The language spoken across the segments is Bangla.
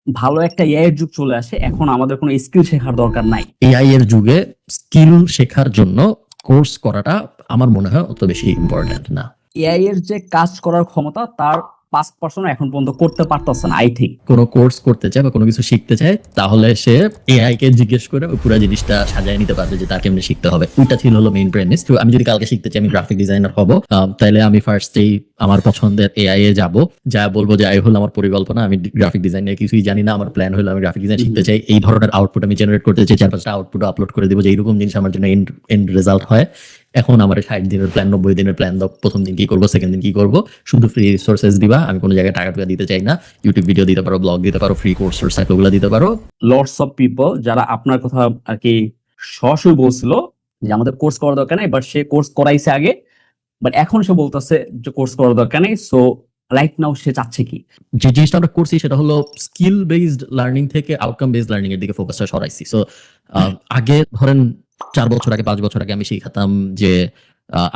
ভালো একটা এআই এর যুগ চলে আসে, এখন আমাদের কোনো স্কিল শেখার দরকার নাই। এআই এর যুগে স্কিল শেখার জন্য কোর্স করাটা আমার মনে হয় অত বেশি ইম্পর্টেন্ট না। এআই এর যে কাজ করার ক্ষমতা তার 5% এখন পর্যন্ত করতে পারতেছে না, আই থিঙ্ক। কোনো কোর্স করতে চায় বা কোনো কিছু শিখতে চায়, তাহলে সে এআই কে জিজ্ঞেস করে ওই পুরো জিনিসটা সাজায় নিতে পারবে যে তার কেমনে শিখতে হবে। ওইটা ছিল হলো মেইন প্রেমিস। তো আমি যদি কালকে শিখতে চাই আমি গ্রাফিক ডিজাইনার হব, তাহলে আমি ফার্স্টেই আমার পছন্দের এআই এ যাব, যা বলবো যে আই হলো আমার পরিকল্পনা, আমি গ্রাফিক ডিজাইন নিয়ে কিছুই জানি না, আমার প্ল্যান হলো আমি গ্রাফিক ডিজাইন শিখতে চাই, এই ধরনের আউটপুট আমি জেনারেট করতে চাই, 4-5টা আউটপুট আপলোড করে দিব, যে এইরকম জিনিস আমার জন্য এন্ড রেজাল্ট হয়। এখন আমার 60 দিনের প্ল্যান, 90 দিনের প্ল্যান দাও, প্রথম দিন কি করবো, সেকেন্ড দিন কি করবো, শুধু ফ্রি রিসোর্সেস দিবা, আমি কোনো জায়গায় টাকা দিতে চাই না। ইউটিউব ভিডিও দিতে পারো, ব্লগ দিতে পারো, ফ্রি কোর্স ওগুলো দিতে পারো। লটস অফ পিপল যারা আপনার কথা আর কি সরাসরি বলছিল যে আমাদের কোর্স করার দরকার নেই, বাট সে কোর্স করাইছে আগে, বাট এখন সে বলতেছে যে কোর্স করার দরকার নেই। সো রাইট নাও সে চাচ্ছে কি? যে জিনিসটা আমরা করছি সেটা হলো স্কিল বেসড লার্নিং থেকে আউটকাম বেসড লার্নিং এর দিকে ফোকাসটা সরাইছি। সো আগে ধরেন 4 বছর আগে, 5 বছর আগে আমি শিখাতাম যে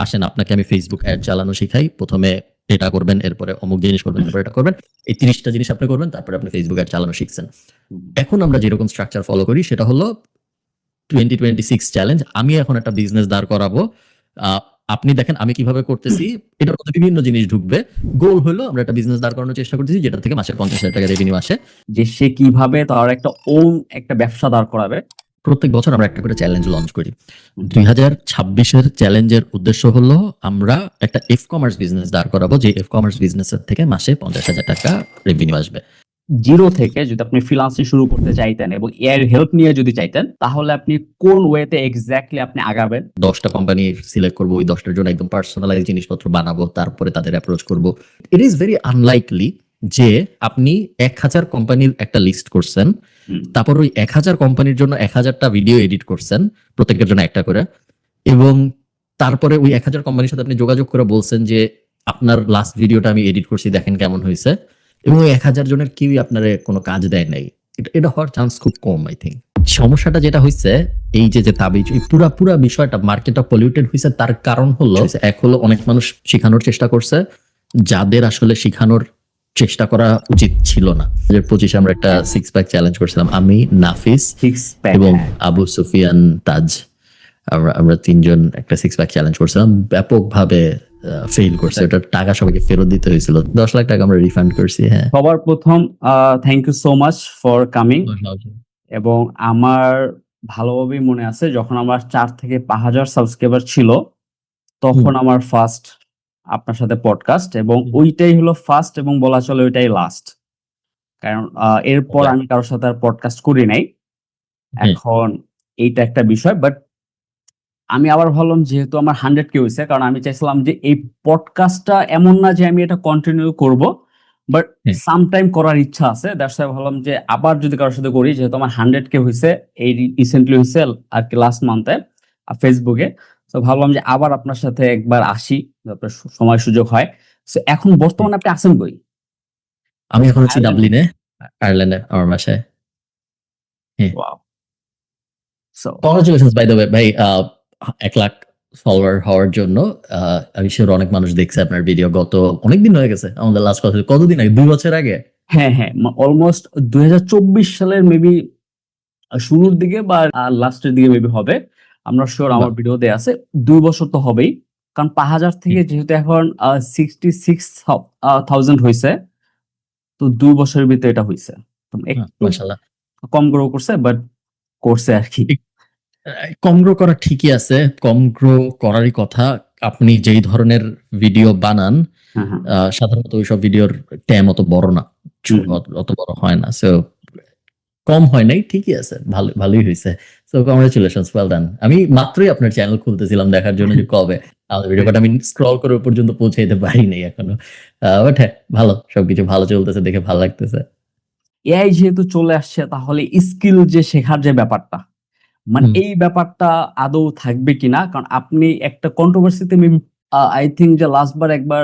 আসেন আপনাকে আমি ফেসবুক অ্যাড চালানো শিখাই, প্রথমে এটা করবেন, এরপরে অমুক জিনিস করবেন, তারপরে এটা করবেন, এই 30টা জিনিস আপনি করবেন, তারপরে আপনি ফেসবুক অ্যাড চালানো শিখছেন। এখন আমরা যেরকম স্ট্রাকচার ফলো করি সেটা হলো 2026 চ্যালেঞ্জ। আমি এখন একটা বিজনেস দাঁড় করাবো, আপনি দেখেন আমি কিভাবে করতেছি, এটার মধ্যে বিভিন্ন জিনিস ঢুকবে। গোল হলো আমরা একটা বিজনেস দাঁড় করানোর চেষ্টা করতেছি যেটা থেকে মাসে 50,000 টাকা রেভিনিউ আসে। যে সে কিভাবে তার একটা ওন একটা ব্যবসা দাঁড় করাবে। প্রত্যেক বছর আমরা একটা করে চ্যালেঞ্জ লঞ্চ করি। 2026-এর চ্যালেঞ্জের উদ্দেশ্য হলো আমরা একটা এফ কমার্স বিজনেস দাঁড় করাবো, যে এফ কমার্স বিজনেসের থেকে মাসে 50,000 টাকা রেভিনিউ আসবে। জিরো থেকে যদি আপনি ফ্রিল্যান্সিং শুরু করতে চাইতেন এবং এর হেল্প নিয়ে যদি চাইতেন, তাহলে আপনি কোন ওয়েতে এক্স্যাক্টলি আপনি আগাবেন? 10টা কোম্পানি সিলেক্ট করবো, ওই 10টার জন্য একদম পার্সোনালাইজ জিনিসপত্র বানাবো, তারপরে তাদের অ্যাপ্রোচ করবো। ইট ইজ ভেরি আনলাইকলি যে আপনি 1000 কোম্পানির একটা লিস্ট করছেন, তারপর ওই 1000 কোম্পানির জন্য 1000টা ভিডিও এডিট করছেন, প্রত্যেকের জন্য একটা করে, এবং তারপরে ওই 1000 কোম্পানির সাথে আপনি যোগাযোগ করে বলছেন যে আপনার লাস্ট ভিডিওটা আমি এডিট করছি, দেখেন কেমন হয়েছে, এবং ওই 1000 জনের কেউই আপনার কোনো কাজ দেয় নাই। এটা হওয়ার চান্স খুব কম। আই থিঙ্ক সমস্যাটা যেটা হয়েছে এই যে তাবিজ, এই পুরা বিষয়টা মার্কেটটা পলিউটেড হয়েছে, তার কারণ হলো এক হলো অনেক মানুষ শেখানোর চেষ্টা করছে যাদের আসলে শেখানোর চেষ্টা করা উচিত ছিল না। 2025 আমরা একটা 6 প্যাক চ্যালেঞ্জ করছিলাম, আমি, নাফিস এবং আবু সুফিয়ান তাজ, আমরা 3 জন একটা 6 প্যাক চ্যালেঞ্জ করছিলাম, ব্যাপকভাবে ফেল করছে। ওটার টাকা সবাইকে ফেরত দিতে হয়েছিল, 10 লাখ টাকা আমরা রিফান্ড করছি। হ্যাঁ, সবার প্রথম thank you so much for coming. এবং আমার ভালোভাবেই মনে আছে যখন আমার 4 থেকে 5,000 সাবস্ক্রাইবার ছিল, তখন আমার ফার্স্ট আপনার সাথে পডকাস্ট, এবং ওইটাই হলো ফার্স্ট এবং বলা চলে ওইটাই লাস্ট। কারণ এরপর আমি কারোর সাথে আর পডকাস্ট করি নাই। এখন এইটা একটা বিষয়, বাট আমি আবার ভাবলাম যেহেতু আমার 100 কে হয়েছে, কারণ আমি চাইছিলাম যে এই পডকাস্টটা এমন না যে আমি এটা কন্টিনিউ করব, বাট সামটাইম করার ইচ্ছা আছে। দ্যাটস ওয়াই ভাবলাম যে আবার যদি কারোর সাথে করি, যেহেতু আমার 100 কে হয়েছে, এই রিসেন্টলি হয়েছে আর কি লাস্ট মান্থে ফেসবুকে। তো ভাবলাম যে আবার আপনার সাথে একবার আসি, আপনার সময় সুযোগ হয়। তো এখন বর্তমানে আপনি আছেন কই? আমি এখন আছি ডাবলিনে, আয়ারল্যান্ডে, আমার বাসায়। Wow, so congratulations by the way ভাই, 1 লাখ ফলোয়ার হওয়ার জন্য। আমি শিওর অনেক মানুষ দেখছে আপনার ভিডিও, গত অনেকদিন হয়ে গেছে আমাদের লাস্ট কথা, কতদিন আগে, 2 বছর আগে। হ্যাঁ, অলমোস্ট 2024 সালের মেবি শুরুর দিকে বা লাস্টের দিকে মেবি হবে, আমরা শিওর। আমার ভিডিওতে আছে 2 বছর তো হবেই, কারণ 5,000 থেকে যেহেতু এখন 66,000 হয়েছে, তো 2 বছরের ভিতরে এটা হয়েছে। একটু মাশাআল্লাহ কম গ্রো করছে, বাট করছে আর কি। কম গ্রো করা ঠিকই আছে, কম গ্রো করারই কথা। আপনি যেই ধরনের ভিডিও বানান, সাধারণত ওইসব ভিডিওর ট্যাম অত বড় না, অত বড় হয় না। সো কম হয় নাই, ঠিকই আছে, ভালোই হয়েছে। So congratulations, well done. আমি মাত্রই আপনার চ্যানেল খুলতেছিলাম দেখার জন্য যে কবে আমাদের ভিডিও, বাট আমি স্ক্রল করে পর্যন্ত পৌঁছাইতে পারি নাই এখনো। বাট হ্যাঁ, ভালো, সবকিছু ভালো চলতেছে, দেখে ভালো লাগতেছে। এআই যেহেতু চলে আসছে, তাহলে স্কিল যে শেখার যে ব্যাপারটা, মানে এই ব্যাপারটা আদৌ থাকবে কিনা? কারণ আপনি একটা কন্ট্রোভার্সিতে মেবি আই থিঙ্ক যে লাস্ট বার একবার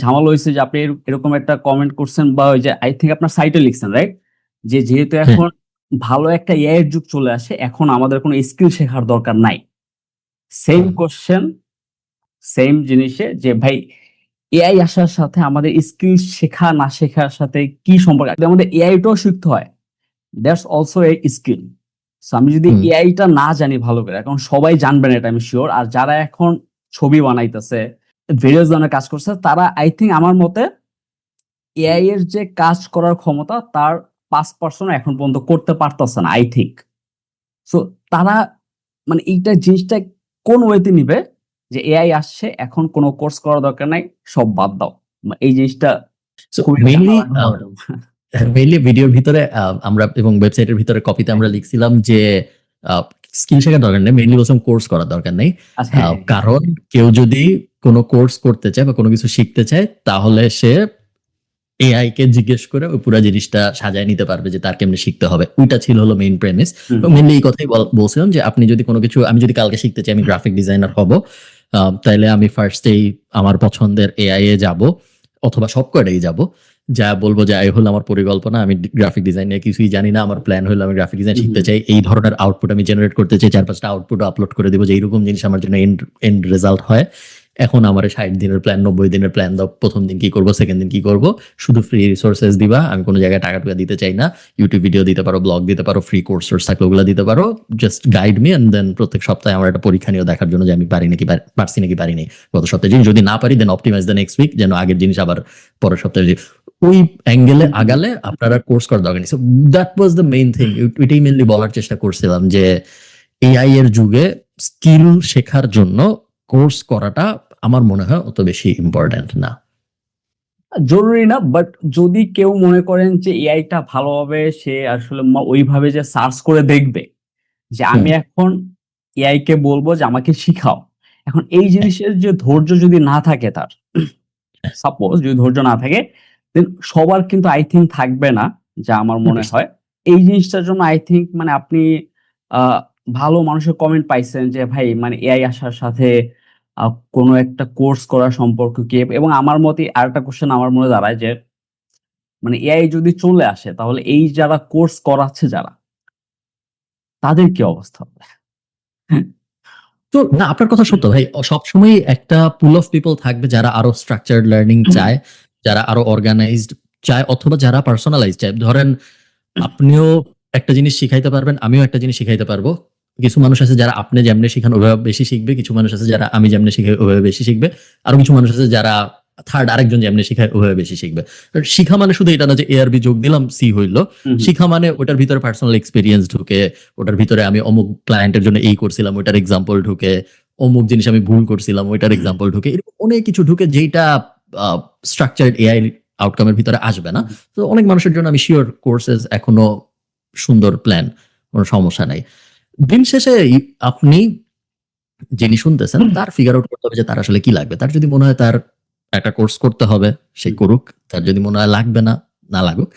ঝামেলা হয়েছে যে আপনি এরকম একটা কমেন্ট করছেন, বা ওই যে আই থিঙ্ক আপনার সাইটে লিখছেন, রাইট? যে যেহেতু এখন ভালো একটা এআই এর যুগ চলে আসে, এখন আমাদের কোনো স্কিল শেখার দরকার নাই। সেম কোশ্চেন, সেম জিনিসে যে ভাই এআই আসার সাথে আমাদের স্কিল শেখা না শেখার সাথে কি সম্পর্ক? আমাদের এআইটাও শিখতে হয়, that's also a skill. So আমি যদি এআইটা না জানি ভালো করে, এখন সবাই জানবে না এটা আমি শিওর। আর যারা এখন ছবি বানাইতেছে, ভিডিওস বানানোর কাজ করছে, তারা আই থিঙ্ক আমার মতে এআই এর যে কাজ করার ক্ষমতা তার 5% এখন পর্যন্ত করতে পারতেছে না আই থিঙ্ক। সো তারা মানে এইটা জিনিসটা কোন ওয়েতে নিবে যে এআই আসছে, এখন কোনো কোর্স করার দরকার নাই, সব বাদ দাও। এই জিনিসটা খুবই মেইনলি জানালা। মেইনলি ভিডিওর ভিতরে আমরা এবং ওয়েবসাইটের ভিতরে কপিতে আমরা লিখছিলাম যে স্কিল শেখার দরকার নেই, মেইনলি বলছিলাম কোর্স করার দরকার নেই। আচ্ছা, হ্যাঁ, কারণ কেউ যদি কোনো কোর্স করতে চায় বা কোনো কিছু শিখতে চায়, তাহলে সে এআই কে জিজ্ঞেস করে ওই পুরো জিনিসটা সাজায় নিতে পারবে যে তার কেমনে শিখতে হবে। ওইটা ছিল হলো মেইন প্রেমিস। হুম, মেইনলি এই কথাই বলছিলাম যে আপনি যদি কোনো কিছু, আমি যদি কালকে শিখতে চাই আমি গ্রাফিক ডিজাইনার হব, তাইলে আমি ফার্স্টেই আমার পছন্দের এআই এ যাব, অথবা সবকটাই যাব, যা বলবো যে এই হলো আমার পরিকল্পনা, আমি গ্রাফিক ডিজাইন নিয়ে কিছুই জানি না, আমার প্ল্যান হলো আমি গ্রাফিক ডিজাইন শিখতে চাই, এই ধরনের আউটপুট আমি জেনারেট করতে চাই, 4-5টা আউটপুট আপলোড করে দেবো যে এইরকম জিনিস আমার জন্য এন্ড রেজাল্ট হয়। এখন আমার 60 দিনের প্ল্যান, 90 দিনের প্ল্যান দাও, প্রথম দিন কি করব, সেকেন্ড দিন কি করব, শুধু ফ্রি রিসোর্সেস দিবা, আমি কোনো জায়গায় টাকা টুকা দিতে চাই না, ইউটিউব ভিডিও দিতে পারো, ব্লগ দিতে পারো, ফ্রি কোর্স থাকলে ওগুলো দিতে পারো, just guide me, and then প্রত্যেক সপ্তাহে আমার একটা পরীক্ষা নিয়ে দেখার জন্য যে আমি পারি নাকি, পারছি নাকি পারিনি গত সপ্তাহে জিনিস, যদি না পারি দেন অপটিমাইজ দ্য নেক্সট উইক, যেন আগের জিনিস আবার পরের সপ্তাহে ওই অ্যাঙ্গেলে আগালে আপনারা কোর্স করার দরকার নেই। So that was the main thing, এটাই মেইনলি বলার চেষ্টা করছিলাম যে এআই এর যুগে স্কিল শেখার জন্য কোর্স করাটা আমার মনে হয় অত বেশি ইম্পর্টেন্ট না। জরুরি না, বাট যদি কেউ মনে করেন যে এআইটা ভালোভাবে সে আসলে ওইভাবে যে সার্চ করে দেখবে যে আমি এখন এআই কে বলবো যে আমাকে শিখাও, এখন এই জিনিসের যে ধৈর্য যদি না থাকে তার, সাপোজ যদি ধৈর্য না থাকে, দেন সবার কিন্তু আই থিঙ্ক থাকবে না, যা আমার মনে হয়। এই জিনিসটার জন্য আই থিঙ্ক মানে আপনি আহ, ভালো মানুষের কমেন্ট পাইছেন যে ভাই মানে এআই আসার সাথে কোনো একটা কোর্স করা সম্পর্ক কি, এবং আমার মতে আরেকটা কোশ্চেন আমার মনে দাঁড়ায় যে মানে এআই যদি চলে আসে তাহলে এই যারা কোর্স করাচ্ছে যারা, তাদের কি অবস্থা হবে? তো না, আপনার কথা সত্য ভাই, সবসময় একটা পুল অফ পিপল থাকবে যারা আরো স্ট্রাকচার্ড লার্নিং চায়, যারা আরো অর্গানাইজড চায়, অথবা যারা পার্সোনালাইজ চায়। ধরেন আপনিও একটা জিনিস শিখাইতে পারবেন, আমিও একটা জিনিস শিখাইতে পারবো। কিছু মানুষ আছে যারা আপনি যেমনি শিখান ওইভাবে বেশি শিখবে, কিছু মানুষ আছে যারা আমি যেমনি শিখাই ওইভাবে বেশি শিখবে, আরো কিছু মানুষ আছে যারা থার্ড আরেকজন যেমনি শিখায় ওইভাবে বেশি শিখবে। শিখা মানে শুধু এটা না যে এআরবি যোগ দিলাম সি হইলো, শিখা মানে ওটার ভিতরে পার্সোনাল এক্সপিরিয়েন্স ঢুকে, ওটার ভিতরে আমি অমুক ক্লায়েন্টের জন্য এই করছিলাম ওইটার এক্সাম্পল ঢুকে, অমুক জিনিস আমি ভুল করছিলাম ওইটার এক্সাম্পল ঢুকে, এরকম অনেক কিছু ঢুকে যেটা স্ট্রাকচার্ড এআই আউটকামের ভিতরে আসবে না। তো অনেক মানুষের জন্য আমি শিওর কোর্সেস এখনো সুন্দর প্ল্যান, কোনো সমস্যা নাই। দিন শেষে আপনি যিনি শুনতেছেন তার ফিগার আউট করতে হবে যে তার আসলে কি লাগবে। তার যদি মনে হয় তার একটা কোর্স করতে হবে, সে করুক। তার যদি মনে হয় লাগবে না, না লাগুক।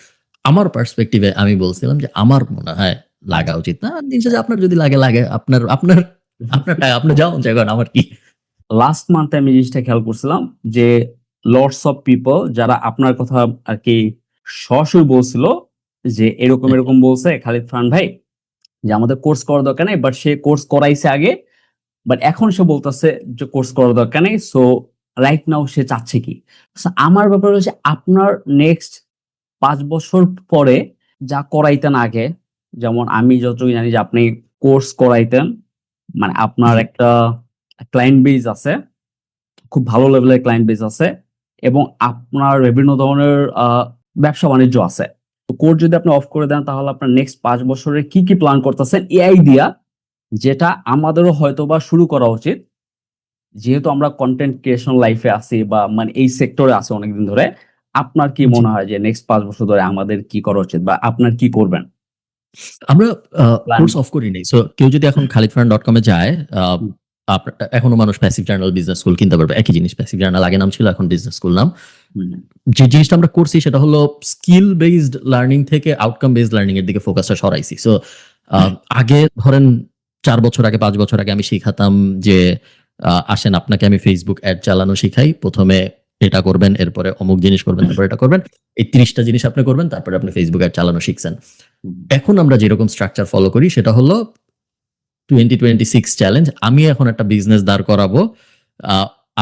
আমার পার্সপেক্টিভে আমি বলছিলাম যে আমার মনে হয় লাগা উচিত না। দিন শেষে আপনার যদি লাগে লাগে, আপনার আপনার আপনার টাকা আপনি যাও জায়গা, আমার কি। লাস্ট মান্থে আমি জিনিসটা খেয়াল করছিলাম যে লটস অফ পিপল যারা আপনার কথা আর কি সরাসরি বলছিল যে এরকম এরকম বলছে খালিদ ফারহান ভাই যে আমাদের কোর্স করার দরকার নেই, বাট সে কোর্স করাইছে আগে, বাট এখন সে বলতেছে যে কোর্স করার দরকার নেই। সো রাইট নাও সে চাচ্ছে কি? So, আমার ব্যাপার হচ্ছে আপনার নেক্সট 5 বছর পরে যা করাইতেন আগে, যেমন আমি যতটুকু জানি যে আপনি কোর্স করাইতেন, মানে আপনার একটা ক্লায়েন্ট বেজ আছে, খুব ভালো লেভেলের ক্লায়েন্ট বেজ আছে, এবং আপনার বিভিন্ন ধরনের ব্যবসা বাণিজ্য আছে। তো কোর্স যদি আপনি অফ করে দেন তাহলে আপনার নেক্সট 5 বছরে কি কি প্ল্যান করতেছেন এআই দিয়া, যেটা আমাদেরও হয়তো বা শুরু করা উচিত, যেহেতু আমরা কন্টেন্ট ক্রিয়েশন লাইফে আছি বা মানে এই সেক্টরে আছে অনেকদিন ধরে। আপনার কি মনে হয় যে নেক্সট 5 বছর ধরে আমাদের কি করা উচিত বা আপনার কি করবেন? আমরা Plan. কোর্স অফ করি নাই। সো কেউ যদি এখন khalidfarhan.com এ যায়, এখনো মানুষ প্যাসিভ জার্নাল বিজনেস স্কুল কিনতে পারবে। একই জিনিস, প্যাসিভ জার্নাল আগে নাম ছিল, এখন বিজনেস স্কুল নাম। যে জিনিসটা আমরা করছি সেটা হলো স্কিল বেসড লার্নিং থেকে আউটকাম বেসড লার্নিং এর দিকে ফোকাসটা সরাইছি। সো আগে ধরেন 4 বছর আগে, 5 বছর আগে আমি শিখাতাম যে আসেন আপনাকে আমি ফেসবুক অ্যাড চালানো শিখাই, প্রথমে এটা করবেন, এরপরে অমুক জিনিস করবেন, তারপরে এটা করবেন, এই 30টা জিনিস আপনি করবেন, তারপরে আপনি ফেসবুক অ্যাড চালানো শিখছেন। এখন আমরা যেরকম স্ট্রাকচার ফলো করি সেটা হলো 2026 চ্যালেঞ্জ। আমি এখন একটা বিজনেস দাঁড় করাবো,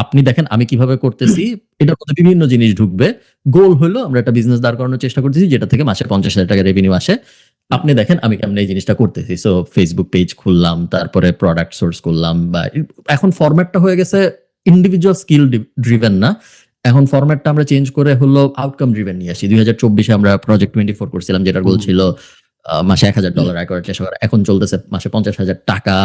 আপনি দেখেন আমি কিভাবে করতেছি, এটার মধ্যে বিভিন্ন জিনিস ঢুকবে। গোল হলো আমরা একটা বিজনেস দাঁড় করানোর চেষ্টা করতেছি যেটা থেকে মাসে 50,000 টাকা রেভিনিউ আসে। আপনি দেখেন আমি কেমন এই জিনিসটা করতেছি। সো ফেসবুক পেজ খুললাম, তারপরে প্রোডাক্ট সোর্স করলাম, বা এখন ফরম্যাটটা হয়ে গেছে ইন্ডিভিজুয়াল স্কিল ড্রিভেন না, এখন ফরম্যাটটা আমরা চেঞ্জ করে হলো আউটকাম ড্রিভেন নিয়ে আসি। 2024 আমরা প্রজেক্ট 24 করছিলাম, যেটার গোল ছিল মাসে $1,000 আয় করার চেষ্টা করা। এখন চলতেছে মাসে $50,000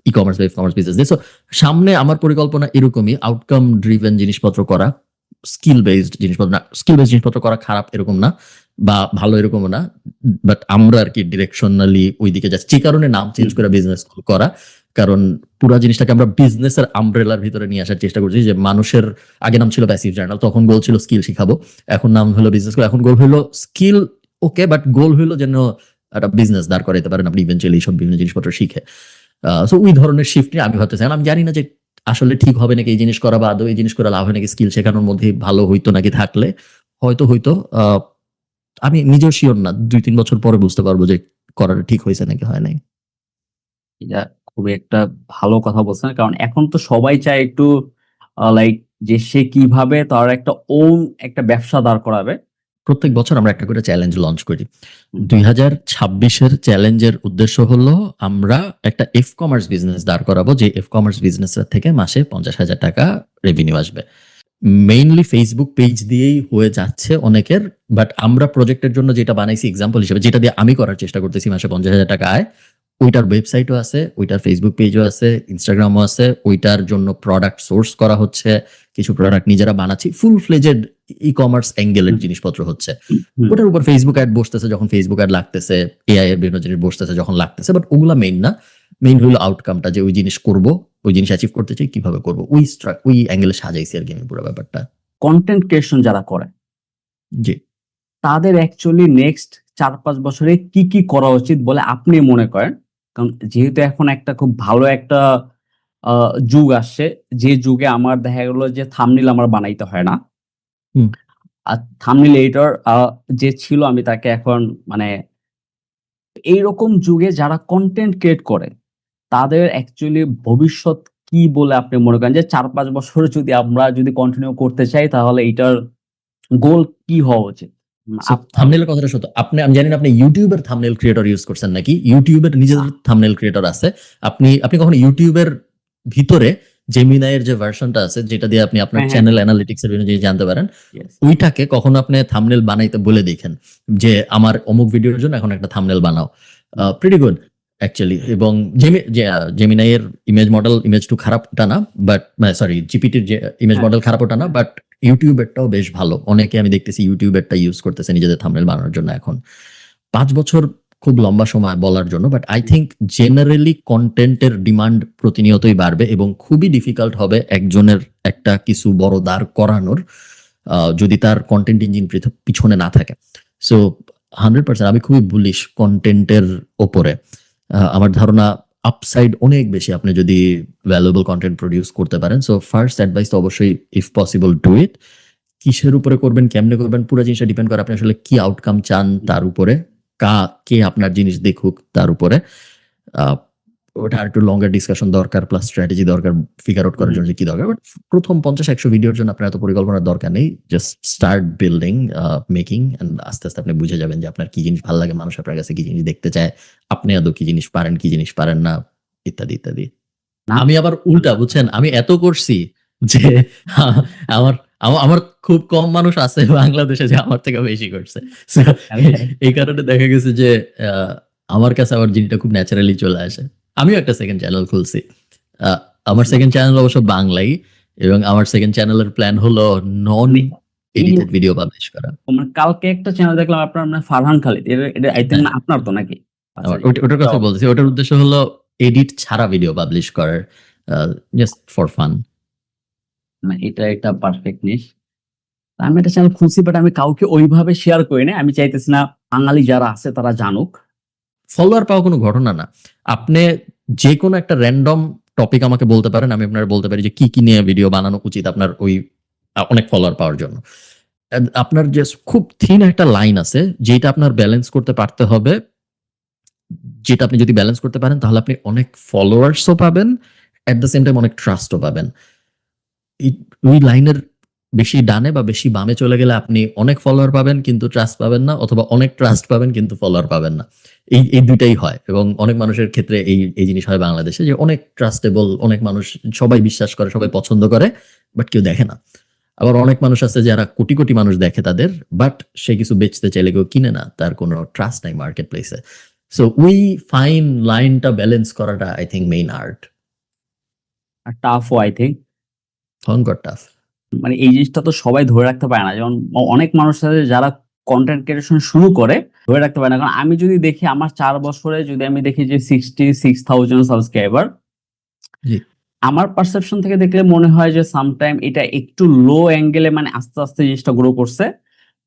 ই কমার্স বা কমার্স বিজনেস দিয়ে। সো সামনে আমার পরিকল্পনা এরকমই, আউটকাম ড্রিভেন জিনিসপত্র করা, স্কিল বেসড জিনিসপত্র না। স্কিল বেসড জিনিসপত্র করা খারাপ এরকম না, বা ভালো এরকমও না, বাট আমরা আর কি ডিরেকশনালি ওইদিকে যাচ্ছি। যে কারণে নাম চেঞ্জ করে বিজনেস করা, কারণ পুরো জিনিসটাকে আমরা বিজনেসের আমব্রেলার ভিতরে নিয়ে আসার চেষ্টা করছি। যে মানুষের আগে নাম ছিল প্যাসিভ জার্নাল, তখন গোল ছিল স্কিল শিখাবো, এখন নাম হলো বিজনেস। এখন গোল হলো স্কিল ওকে, বাট গোল হলো যেন একটা বিজনেস দাঁড় করাইতে পারেন আপনি ইভেন্চুয়ালি সব বিভিন্ন জিনিসপত্র শিখে। সো ওই ধরনের শিফট নিয়ে আমি ভাবতেছি। আমি জানি না যে আসলে ঠিক হবে নাকি এই জিনিস করা, বা আদৌ এই জিনিস করে লাভ হয় নাকি, স্কিল শেখানোর মধ্যে ভালো হইতো নাকি, থাকলে হয়তো আমি নিজেও শিওর না, 2-3 বছর পরে বুঝতে পারবো যে করাটা ঠিক হয়েছে নাকি হয় নাই। এটা খুবই একটা ভালো কথা বলছেন, কারণ এখন তো সবাই চায় একটু লাইক যে সে কিভাবে তার একটা ওন একটা ব্যবসা দাঁড় করাবে। প্রত্যেক বছর আমরা একটা করে চ্যালেঞ্জ লঞ্চ করি। 2026-এর চ্যালেঞ্জের উদ্দেশ্য হলো আমরা একটা এফ কমার্স বিজনেস দাঁড় করাবো, যে এফ কমার্স বিজনেস থেকে মাসে $50,000 রেভিনিউ আসবে। মেইনলি ফেসবুক পেজ দিয়েই হয়ে যাচ্ছে অনেকের, বাট আমরা প্রজেক্টের জন্য যেটা বানাইছি এক্সাম্পল হিসেবে, যেটা দিয়ে আমি করার চেষ্টা করতেছি মাসে $50,000 আয়, ওইটার ওয়েবসাইটও আছে, ওইটার ফেসবুক পেজও আছে, ইনস্টাগ্রামও আছে, ওইটার জন্য প্রোডাক্ট সোর্স করা হচ্ছে, কিছু প্রোডাক্ট নিজেরা বানাচ্ছি, ফুল ফ্লেজেড ই কমার্স অ্যাঙ্গেলের জিনিসপত্র হচ্ছে। ওটার উপর ফেসবুক অ্যাড বসতেছে যখন ফেসবুক অ্যাড লাগতেছে, এআই এর বিভিন্ন জিনিস বসতেছে যখন লাগতেছে, বাট ওগুলা মেইন না। মেইন হলো আউটকামটা, যে ওই জিনিস করব, ওই জিনিস অ্যাচিভ করতে চাই, কিভাবে করব, ওই অ্যাঙ্গেলে সাজাইছি আর কি আমি পুরো ব্যাপারটা। কন্টেন্ট ক্রিয়েশন যারা করে জি, তাদের অ্যাকচুয়ালি নেক্সট 4-5 বছরে কি কি করা উচিত বলে আপনি মনে করেন? কারণ যেহেতু এখন একটা খুব ভালো একটা যুগ আসছে, যে যুগে আমার দেখা গেল যে থাম্বনেইল আমার বানাইতে হয় না। হুম। আর থাম্বনেইল এডিটর যে ছিল আমি তাকে এখন মানে এইরকম যুগে যারা কন্টেন্ট ক্রিয়েট করে তাদের অ্যাকচুয়ালি ভবিষ্যৎ কি বলে আপনি মনে করেন? যে 4-5 বছর যদি আমরা যদি কন্টিনিউ করতে চাই তাহলে এটার গোল কি হওয়া উচিত? আপনার থাম্বনেইলের কথাটা সত্য। আমি জানি না আপনি ইউটিউবের থাম্বনেইল ক্রিয়েটর ইউজ করছেন নাকি। ইউটিউবের নিজেদের থাম্বনেইল ক্রিয়েটর আছে। আপনি কখনো ইউটিউবের ভিতরে জেমিনাই এর যে ভার্সনটা আছে, যেটা দিয়ে আপনি আপনার হ্যাঁ, হ্যাঁ। চ্যানেল অ্যানালিটিক্স এর বিভিন্ন জিনিস জানতে পারেন, Yes. ওইটাকে কখনো আপনি থাম্বনেইল বানাইতে বলে দেখেন যে আমার অমুক ভিডিওর জন্য এখন একটা থাম্বনেইল বানাও। Pretty good actually. এবং জেমিনাই এর ইমেজ টু খারাপ ওটা না, বাট সরি জিপিটির যে ইমেজ হ্যাঁ। মডেল খারাপ ওটা না, বাট ইউটিউবেরটাও বেশ ভালো। অনেকে আমি দেখতেছি ইউটিউবেরটা ইউজ করতেছে নিজেদের থাম্বনেইল বানানোর জন্য এখন। 5 বছর খুব লম্বা সময় বলার জন্য, বাট আই থিংক জেনারেলি কন্টেন্টের ডিমান্ড প্রতিনিয়তই বাড়বে এবং খুবই ডিফিকাল্ট হবে একজনের একটা কিছু বড় দাঁড় করানোর, যদি তার কন্টেন্ট ইঞ্জিন পিছনে না থাকে। সো 100% আমি খুবই বুলিশ কন্টেন্টের ওপরে। আমার ধারণা আপসাইড অনেক বেশি আপনি যদি ভ্যালুয়েবল কন্টেন্ট প্রডিউস করতে পারেন। সো ফার্স্ট অ্যাডভাইস তো অবশ্যই ইফ পসিবল ডু ইট। কিসের উপরে করবেন, কেমনে করবেন, পুরো জিনিসটা ডিপেন্ড করে আপনি আসলে কি আউটকাম চান তার উপরে, কে আপনার জিনিস দেখুক তার উপরে। ওটা একটু লঙ্গার ডিসকাশন দরকার, প্লাস স্ট্র্যাটেজি দরকার ফিগার আউট করার জন্য যে কি দরকার। বাট প্রথম 50-100 ভিডিওর জন্য আপনার এত পরিকল্পনার দরকার নেই। Just start building, making, and আস্তে আস্তে আপনি বুঝে যাবেন যে আপনার কি জিনিস ভালো লাগে, মানুষ আপনার কাছে কি জিনিস দেখতে চায়, আপনি আদৌ কি জিনিস পারেন, কি জিনিস পারেন না, ইত্যাদি ইত্যাদি। না? আমি আবার উল্টা, বুঝছেন, আমি এত করছি যে আমার আমার খুব কম মানুষ আছে বাংলাদেশে যে আমার থেকে বেশি করছে। So, এই কারণে দেখা গেছে যে আমার কাছে আমার জিনিসটা খুব ন্যাচারালি চলে আসে। আমিও একটা সেকেন্ড চ্যানেল খুলছি। আমার সেকেন্ড চ্যানেল অবশ্য বাংলাই, এবং আমার সেকেন্ড চ্যানেলের প্ল্যান হলো নন এডিটেড ভিডিও পাবলিশ করা। মানে কালকে একটা চ্যানেল দেখলাম আপনার মানে ফারহান খালিদ। এটা আই থিংক হ্যাঁ, আপনার তো নাকি? আচ্ছা, ওটার কথা বলতেছি। ওটার উদ্দেশ্য হলো এডিট ছাড়া ভিডিও পাবলিশ করার, জাস্ট ফর ফান। মানে এটা পারফেক্ট নিশ। আমি একটা চ্যানেল খুলছি, বাট আমি কাউকে ওইভাবে শেয়ার করি না। আমি চাইতেছি না বাঙালি যারা আছে তারা জানুক। ফলোয়ার পাওয়া কোনো ঘটনা না। আপনি যে কোনো একটা র্যান্ডম টপিক আমাকে বলতে পারেন, আমি আপনার বলতে পারি যে কি নিয়ে ভিডিও বানানো উচিত আপনার ওই অনেক ফলোয়ার পাওয়ার জন্য। আপনার যে খুব থিন একটা লাইন আছে যেটা আপনার ব্যালেন্স করতে পারতে হবে, যেটা আপনি যদি ব্যালেন্স করতে পারেন তাহলে আপনি অনেক ফলোয়ার্সও পাবেন, এট দ্য সেম টাইম অনেক ট্রাস্টও পাবেন। ওই লাইনের বেশি ডানে বা বেশি বামে চলে গেলে আপনি অনেক ফলোয়ার পাবেন কিন্তু ট্রাস্ট পাবেন না, অথবা অনেক ট্রাস্ট পাবেন কিন্তু ফলোয়ার পাবেন না। এই দুইটাই হয়, এবং অনেক মানুষের ক্ষেত্রে এই জিনিস হয় বাংলাদেশে, যে অনেক ট্রাস্টেবল, অনেক মানুষ, সবাই বিশ্বাস করে, সবাই পছন্দ করে, বাট কেউ দেখে না। আবার অনেক মানুষ আছে যারা কোটি কোটি মানুষ দেখে তাদের, বাট সে কিছু বেচতে চাইলে কেউ কিনে না, তার কোনো ট্রাস্ট নাই মার্কেট প্লেসে। সো উই ফাইন লাইনটা ব্যালেন্স করাটা আই থিঙ্ক মেইন আর্ট। আর টাফও আই থিঙ্ক। ভয়ঙ্কর টাফ। মানে এই জিনিসটা তো সবাই ধরে রাখতে পারে না, যেমন অনেক মানুষ আছে যারা কন্টেন্ট ক্রিয়েশন শুরু করে ধরে রাখতে পারে না। কারণ আমি যদি দেখি আমার 4 বছরে যদি আমি দেখি যে 66,000 সাবস্ক্রাইবার, জি। আমার পারসেপশন থেকে দেখলে মনে হয় যে সামটাইম এটা একটু লো অ্যাঙ্গেলে, মানে আস্তে আস্তে জিনিসটা গ্রো করছে।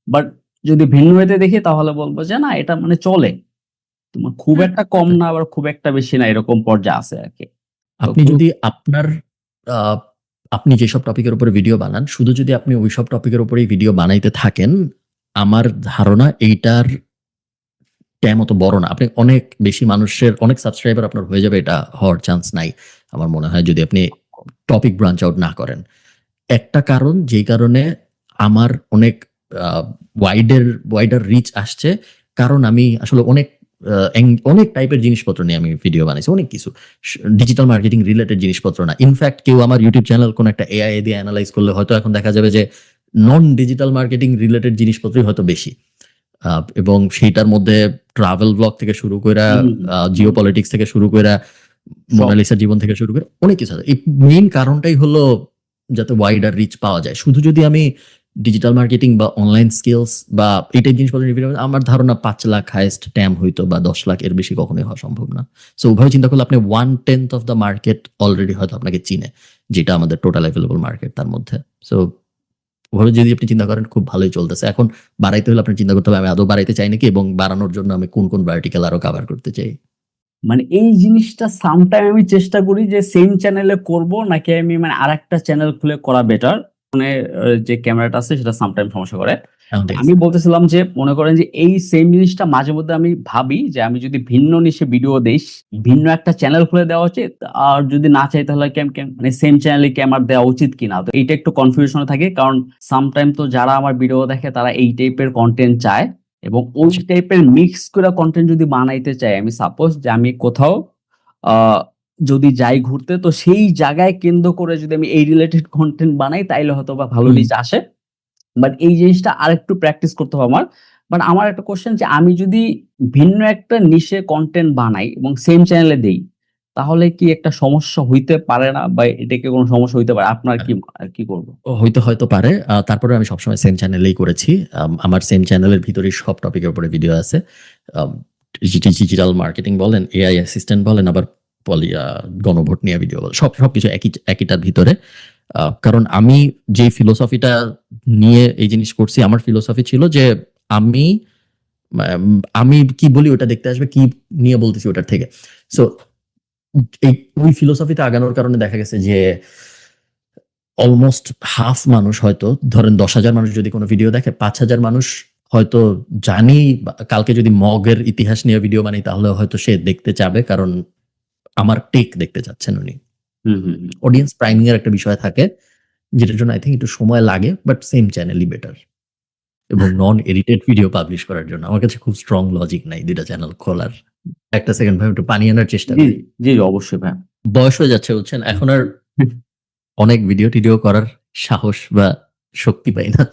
বাট যদি ভিন্ন হইতে দেখি তাহলে বলবো যে না, এটা মানে চলে, তোমার খুব একটা কম না আবার খুব একটা বেশি না, এরকম পর্যায়ে আছে আর কি। আপনি যদি আপনার আহ, আপনি যেসব টপিকের উপরে ভিডিও বানান, শুধু যদি আপনি ওইসব টপিকের উপরেই ভিডিও বানাইতে থাকেন, আমার ধারণা এইটার ট্যাম অত বড় না। আপনি অনেক বেশি মানুষের, অনেক সাবস্ক্রাইবার আপনার হয়ে যাবে, এটা হওয়ার চান্স নাই আমার মনে হয়, যদি আপনি টপিক ব্রাঞ্চ আউট না করেন। একটা কারণ, যেই কারণে আমার অনেক ওয়াইডার রিচ আসছে, কারণ আমি আসলে অনেক টাইপের জিনিসপত্র নিয়ে আমি ভিডিও বানাইছি, অনেক কিছু ডিজিটাল মার্কেটিং রিলেটেড জিনিসপত্র না। ইনফ্যাক্ট কেউ আমার ইউটিউব চ্যানেল কোন একটা এআই দিয়ে অ্যানালাইজ করলে হয়তো এখন দেখা যাবে যে নন ডিজিটাল মার্কেটিং রিলেটেড জিনিসপত্রই হয়তো বেশি। এবং সেইটার মধ্যে ট্রাভেল ব্লগ থেকে শুরু করে, জিও পলিটিক্স থেকে শুরু করে, মোনালিসার জীবন থেকে শুরু করে অনেক কিছু আছে। এই মেইন কারণটাই হলো যাতে ওয়াইডার রিচ পাওয়া যায়। শুধু যদি আমি ডিজিটাল মার্কেটিং বা অনলাইন স্কিলস বা এই টাইপ জিনিসপত্র নিয়ে, আমার ধারণা 5 লাখ হাইয়েস্ট ট্যাম হইতো, বা 10 লাখ, এর বেশি কখনোই হওয়া সম্ভব না। সো ওভাবে চিন্তা করলে আপনি 1/10 অফ দ্য মার্কেট অলরেডি হয়তো আপনাকে চিনে, যেটা আমাদের টোটাল অ্যাভেলেবল মার্কেট তার মধ্যে। সো ওভাবে যদি আপনি চিন্তা করেন, খুব ভালোই চলতেছে। এখন বাড়াইতে হলে আপনার চিন্তা করতে হবে আমি আদৌ বাড়াইতে চাই নাকি, এবং বাড়ানোর জন্য আমি কোন কোন ভার্টিক্যাল আরো কভার করতে চাই। মানে এই জিনিসটা সামটাইম আমি চেষ্টা করি যে সেম চ্যানেলে করব নাকি আমি মানে আরেকটা চ্যানেল খুলে করা বেটার। মানে যে ক্যামেরাটা আছে সেটা সামটাইম সমস্যা করে। আমি বলতেছিলাম যে মনে করেন যে এই সেম জিনিসটা মাঝে মধ্যে আমি ভাবি যে আমি যদি ভিন্ন নিশে ভিডিও দেই, ভিন্ন একটা চ্যানেল খুলে দেওয়া উচিত, আর যদি না চাই তাহলে মানে সেম চ্যানেলে কি আমার দেওয়া উচিত কিনা। তো এইটা একটু কনফিউশনে থাকে, কারণ সামটাইম তো যারা আমার ভিডিও দেখে তারা এই টাইপের কন্টেন্ট চায়, এবং ওই টাইপের মিক্স করে কন্টেন্ট যদি বানাইতে চাই, আমি সাপোজ যে আমি কোথাও আহ যদি যাই ঘুরতে, তো সেই জায়গায় কেন্দ্র করে যদি আমি এই রিলেটেড কন্টেন্ট বানাই তাইলে হয়তো বা ভালো রিচ আসে। বাট এই জিনিসটা আরেকটু প্র্যাকটিস করতে হবে আমার। বাট আমার একটা কোশ্চেন, যে আমি যদি ভিন্ন একটা নিশে কন্টেন্ট বানাই এবং সেম চ্যানেলে দেই, তাহলে কি একটা সমস্যা হইতে পারে না, বা এটাকে কোনো সমস্যা হইতে পারে? আপনার কি কি করবো? হয়তো পারে। তারপরে আমি সবসময় সেম চ্যানেলেই করেছি। আমার সেম চ্যানেলের ভিতরেই সব টপিকের উপরে ভিডিও আছে। ডিজিটাল মার্কেটিং বলেন, এআই অ্যাসিস্ট্যান্ট বলেন, আবার গণভোট নিয়ে ভিডিও বলেন, সবকিছু একইটার ভিতরে। কারণ আমি যে ফিলোসফিটা নিয়ে এই জিনিস করছি, আমার ফিলোসফি ছিল যে আমি আমি কি বলি ওটা দেখতে আসবে, কি নিয়ে বলতেছি ওটার থেকে। সো ওই ফিলোসফিতে আগানোর কারণে দেখা গেছে যে অলমোস্ট হাফ মানুষ, হয়তো ধরেন 10,000 মানুষ যদি কোনো ভিডিও দেখে, 5,000 মানুষ হয়তো জানি কালকে যদি মগের ইতিহাস নিয়ে ভিডিও বানাই তাহলে হয়তো সে দেখতে চাবে, কারণ আমার টেক দেখতে চাচ্ছেন উনি। অডিয়েন্স প্রাইমিং এর একটা বিষয় থাকে, যেটার জন্য আই থিঙ্ক একটু সময় লাগে, বাট সেম চ্যানেলই বেটার। এবং নন এডিটেড ভিডিও পাবলিশ করার জন্য আমার কাছে খুব স্ট্রং লজিক নাই দুইটা চ্যানেল খোলার। একটা সেকেন্ড ভাই, একটু পানি আনার চেষ্টা জি করি। জি অবশ্যই ভাই। বয়স হয়ে যাচ্ছে বুঝছেন, এখন আর অনেক ভিডিও টিডিও করার সাহস বা শক্তি পাই না।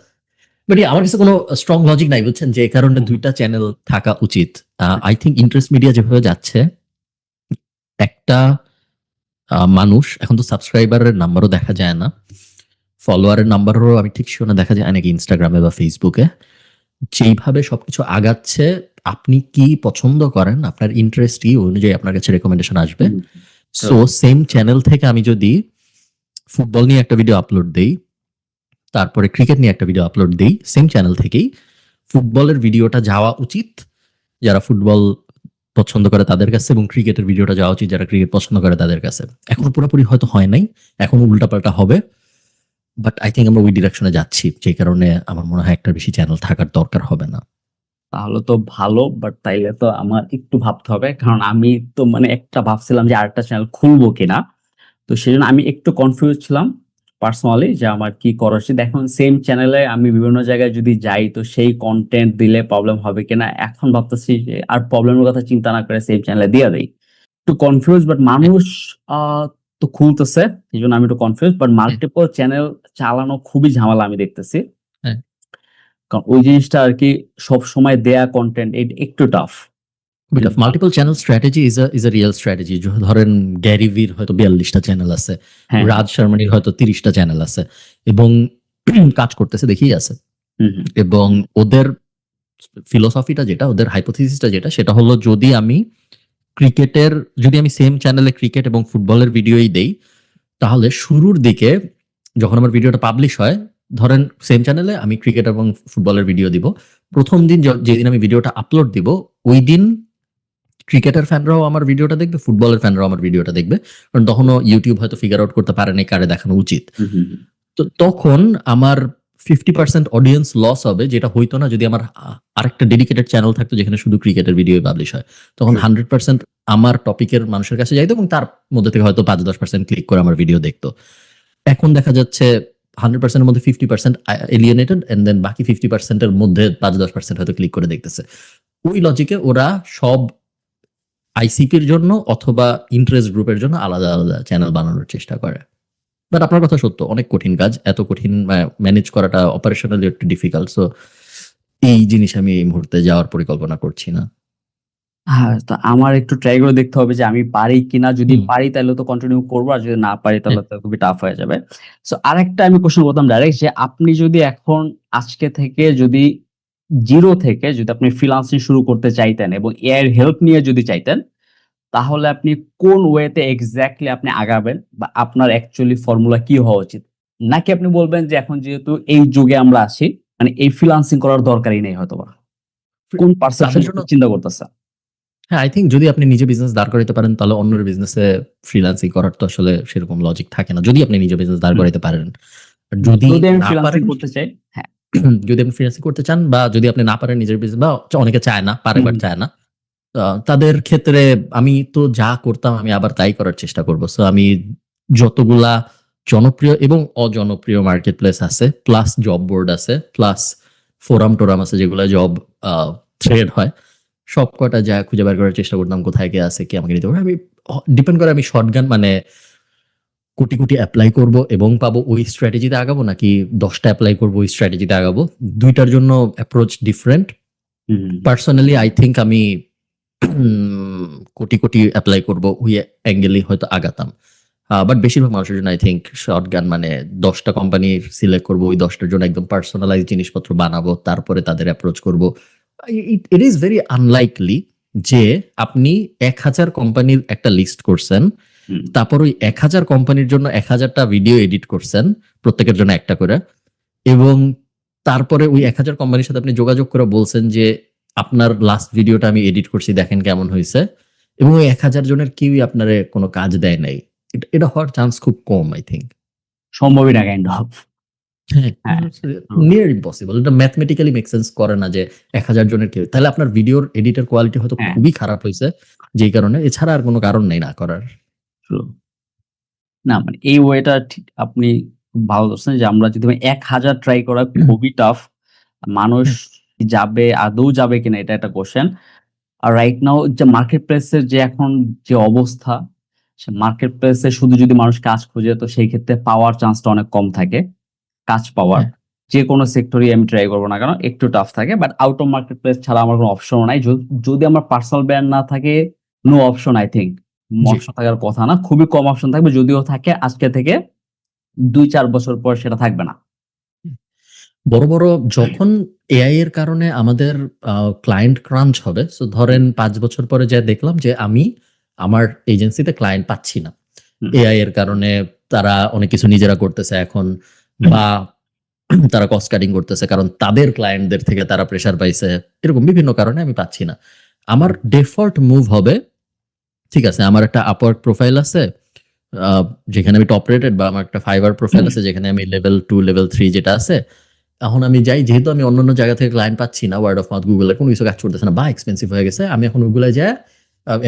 বাট আমার কাছে কোনো স্ট্রং লজিক নাই বুঝছেন, যে কারণে দুইটা চ্যানেল থাকা উচিত। আই থিঙ্ক ইন্টারেস্ট মিডিয়া যেভাবে যাচ্ছে, একটা মানুষ এখন তো সাবস্ক্রাইবারের নাম্বারও দেখা যায় না, ফলোয়ারের নাম্বারও আমি ঠিক শিওর না, দেখা যায় নাকি ইনস্টাগ্রামে বা ফেসবুকে। যেইভাবে সবকিছু আগাচ্ছে, আপনি কি পছন্দ করেন, আপনার ইন্টারেস্ট কি, ওই অনুযায়ী আপনার কাছে রেকমেন্ডেশন আসবে। সো সেম চ্যানেল থেকে আমি যদি ফুটবল নিয়ে একটা ভিডিও আপলোড দেই, তারপরে ক্রিকেট নিয়ে একটা ভিডিও আপলোড দেই, সেম চ্যানেল থেকেই ফুটবলের ভিডিওটা যাওয়া উচিত যারা ফুটবল পছন্দ করে তাদের কাছে, এবং ক্রিকেটের ভিডিওটা যাওয়া উচিত যারা ক্রিকেট পছন্দ করে তাদের কাছে। এখনো পুরোপুরি হয়তো হয় নাই, এখনো উল্টাপাল্টা হবে, বাট আই থিঙ্ক আমরা ওই ডিরেকশনে যাচ্ছি, যে কারণে আমার মনে হয় একটা বেশি চ্যানেল থাকার দরকার হবে না। তাহলে তো ভালো, বাট তাইলে তো আমার একটু ভাবতে হবে, কারণ আমি তো মানে একটা ভাবছিলাম যে আরেকটা চ্যানেল খুলবো কিনা। তো সেই জন্য আমি একটু কনফিউজ ছিলাম। পার্সোনালি যে আমার কি করা উচিত। এখন সেম চ্যানেলে আমি বিভিন্ন জায়গায় যদি যাই তো সেই কন্টেন্ট দিলে প্রবলেম হবে কিনা এখন ভাবতেছি যে আর প্রবলেমের কথা চিন্তা না করে সেম চ্যানেলে দিয়ে দেই। একটু কনফিউজ বাট মানুষ তো খুলতেছে এই জন্য আমি একটু কনফিউজ বাট মাল্টিপল চ্যানেল চালানো খুবই ঝামেলা আমি দেখতেছি। হ্যাঁ। কারণ ওই জিনিসটা আর কি সব সময় দেয়া কন্টেন্ট একটু tough. Multiple channel strategy is a real strategy. ধরেন গ্যারি ভির হয়তো 42টা চ্যানেল আছে, হ্যাঁ রাজ শর্মানির হয়তো 30টা চ্যানেল আছে এবং কাজ করতেছে দেখেই আছে। হুম, হুম, এবং ওদের ফিলোসফিটা যেটা, ওদের হাইপোথিসিসটা যেটা, সেটা হলো যদি আমি সেম চ্যানেলে ক্রিকেট এবং ফুটবলের ভিডিওই দেই, তাহলে শুরুর দিকে যখন আমার ভিডিওটা পাবলিশ হয়, ধরেন সেম চ্যানেলে আমি ক্রিকেট এবং ফুটবলের ভিডিও দিব, প্রথম দিন যেদিন আমি ভিডিওটা আপলোড দিব, ওই দিন ক্রিকেটের ফ্যানরাও আমার ভিডিওটা দেখবে, ফুটবলের ফ্যানরাও আমার ভিডিওটা দেখবে, কারণ তখনও ইউটিউব হয়তো ফিগার আউট করতে পারে নাই কারে দেখানো উচিত। হুম, হুম, হুম। তো তখন আমার 50% অডিয়েন্স লস হবে, যেটা হইতো না যদি আমার আরেকটা ডেডিকেটেড চ্যানেল থাকতো যেখানে শুধু ক্রিকেটের ভিডিও পাবলিশ হয়। তখন 100% আমার টপিকের মানুষের কাছে যাইতো এবং তার মধ্যে থেকে হয়তো 5-10% ক্লিক করে আমার ভিডিও দেখতো। এখন দেখা যাচ্ছে 100% এর মধ্যে 50% এলিয়েনেটেড, এন্ড দেন বাকি 50% এর মধ্যে 5-10% হয়তো ক্লিক করে দেখতেছে। ওই লজিকে ওরা সব আইসিপির জন্য অথবা ইন্টারেস্ট গ্রুপের জন্য আলাদা আলাদা চ্যানেল বানানোর চেষ্টা করে। বাট আপনার কথা সত্য, অনেক কঠিন কাজ, এত কঠিন ম্যানেজ করাটা অপারেশনালি একটু ডিফিকাল্ট। সো এই জিনিস আমি এই মুহূর্তে যাওয়ার পরিকল্পনা করছি না। হ্যাঁ, তো আমার একটু ট্রাই করে দেখতে হবে যে আমি পারি কিনা। যদি হুম। পারি তাহলে তো কন্টিনিউ করবো, আর যদি না পারি তাহলে হ্যাঁ। তো খুবই টাফ হয়ে যাবে। সো আরেকটা আমি কোশ্চেন করতাম ডাইরেক্ট যে আপনি যদি এখন আজকে থেকে যদি জিরো থেকে যদি আপনি ফ্রিল্যান্সিং শুরু করতে চাইতেন এবং এআই এর হেল্প নিয়ে যদি চাইতেন, তাহলে আপনি কোন ওয়েতে এক্স্যাক্টলি আপনি আগাবেন বা আপনার অ্যাকচুয়ালি ফর্মুলা কি হওয়া উচিত? নাকি আপনি বলবেন যে এখন যেহেতু এই যুগে আমরা আছি, মানে এই ফ্রিল্যান্সিং করার দরকারই নেই হয়তোবা। কোন পারসেপশন তাদের জন্য চিন্তা করতেছেন? হ্যাঁ, আই থিংক যদি আপনি নিজে বিজনেস দাঁড় করাইতে পারেন, তাহলে অন্যের বিজনেসে ফ্রিল্যান্সিং করার তো আসলে সেরকম লজিক থাকে না, যদি আপনি নিজে বিজনেস দাঁড় হুম। করাইতে পারেন। আর যদি যদি আমি না ফ্রিল্যান্সিং পারেন, করতে চাই, হ্যাঁ। যদি আপনি ফ্রিল্যান্সিং করতে চান বা যদি আপনি না পারেন নিজের বিজনেস, বা অনেকে চায় না, পারে হুম, বাট চায় না, তাদের ক্ষেত্রে আমি তো যা করতাম আমি আবার তাই করার চেষ্টা করব। সো আমি যতগুলা জনপ্রিয় এবং অজনপ্রিয় মার্কেট প্লেস আছে, প্লাস জব বোর্ড আছে, প্লাস ফোরাম টোরাম আছে যেগুলো জব থ্রেড হয়, সব কটা যা খুঁজে বের করার চেষ্টা করতাম কোথায় কে আছে, কে আমাকে নিতে পারবে। আমি ডিপেন্ড করে আমি শর্টগান মানে কোটি কোটি অ্যাপ্লাই করব এবং পাবো ওই স্ট্র্যাটেজিতে আগাবো, নাকি 10টা অ্যাপ্লাই করবো ওই স্ট্র্যাটেজিতে আগাবো। দুইটার জন্য approach different. Hmm, personally I think আমি কোটি কোটি অ্যাপ্লাই করব ওই অ্যাঙ্গেলেই হয়তো আগাতাম। বাট বেশিরভাগ মানুষের জন্য আই থিঙ্ক শর্টগান মানে 10টা কোম্পানি সিলেক্ট করবো, ওই 10টার জন্য একদম পার্সোনালাইজ জিনিসপত্র বানাবো, তারপরে তাদের অ্যাপ্রোচ করবো। ইট ইজ ভেরি আনলাইকলি যে আপনি 1000 কোম্পানির একটা লিস্ট করছেন, হুম, তারপর ওই 1000 কোম্পানির জন্য 1000টা ভিডিও এডিট করছেন, প্রত্যেকের জন্য একটা করে, এবং তারপরে ওই 1000 কোম্পানির সাথে আপনি যোগাযোগ করে বলছেন যে আপনার লাস্ট ভিডিওটা আমি এডিট করছি, দেখেন কেমন হয়েছে, এবং ওই 1000 জনের কেউই আপনারে কোনো কাজ দেয় নাই। এটা হওয়ার চান্স খুব কম আই থিঙ্ক। সম্ভবই না কাইন্ড অফ। হ্যাঁ, হ্যাঁ, নিয়ার ইম্পসিবল। এটা ম্যাথমেটিক্যালি মেক সেন্স করে না যে 1000 জনের কেউ, তাহলে আপনার ভিডিওর এডিটের কোয়ালিটি হয়তো হ্যাঁ, খুবই খারাপ হয়েছে, যেই কারণে, এছাড়া আর কোনো কারণ নেই না করার। true। না মানে এই ওয়েটা ঠিক আপনি খুব ভালো ধরছেন যে আমরা যদি 1000 ট্রাই করা খুবই টাফ। মানুষ যাবে, আদৌ যাবে কিনা এটা একটা কোশ্চেন। আর রাইট নাও যে মার্কেট প্লেসের যে এখন যে অবস্থা, সে মার্কেট প্লেসে শুধু যদি মানুষ কাজ খুঁজে তো সেই ক্ষেত্রে পাওয়ার চান্সটা অনেক কম থাকে। কাজ পাওয়ার হ্যাঁ, যে কোনো সেক্টরই আমি ট্রাই করবো না কেন একটু টাফ থাকে। But out of market place ছাড়া আমার কোনো অপশনও নাই। যদি আমার পার্সোনাল ব্র্যান্ড না থাকে, নো অপশন আই থিংক। জি। অপশন থাকার কথা না, খুবই কম অপশন থাকবে। যদিও থাকে আজকে থেকে 2-4 বছর পর সেটা থাকবে না। বড় বড় যখন এআই এর কারণে আমাদের ক্লায়েন্ট ক্রাঞ্চ হবে, সো ধরেন 5 বছর পরে যা দেখলাম যে আমি আমার এজেন্সিতে ক্লায়েন্ট পাচ্ছি না, হুম, এআই এর কারণে তারা অনেক কিছু নিজেরা করতেছে এখন, বা তারা কস্ট কাটিং করতেছে কারণ তাদের ক্লায়েন্টদের থেকে তারা প্রেসার পাইছে, এরকম বিভিন্ন কারণে আমি পাচ্ছি না, আমার ডিফল্ট মুভ হবে, ঠিক আছে আমার একটা আপওয়ার্ক প্রোফাইল আছে, আহ, যেখানে আমি টপ রেটেড, বা আমার একটা ফাইবার প্রোফাইল আছে যেখানে আমি লেভেল 2 লেভেল 3 যেটা আছে, এখন আমি যাই, যেহেতু আমি অন্যান্য জায়গা থেকে ক্লায়েন্ট পাচ্ছি না, ওয়ার্ড অফ মাউথ গুগলের কোনো কিছু কাজ করতেছে না বা এক্সপেন্সিভ হয়ে গেছে, আমি এখন ওগুলো যাই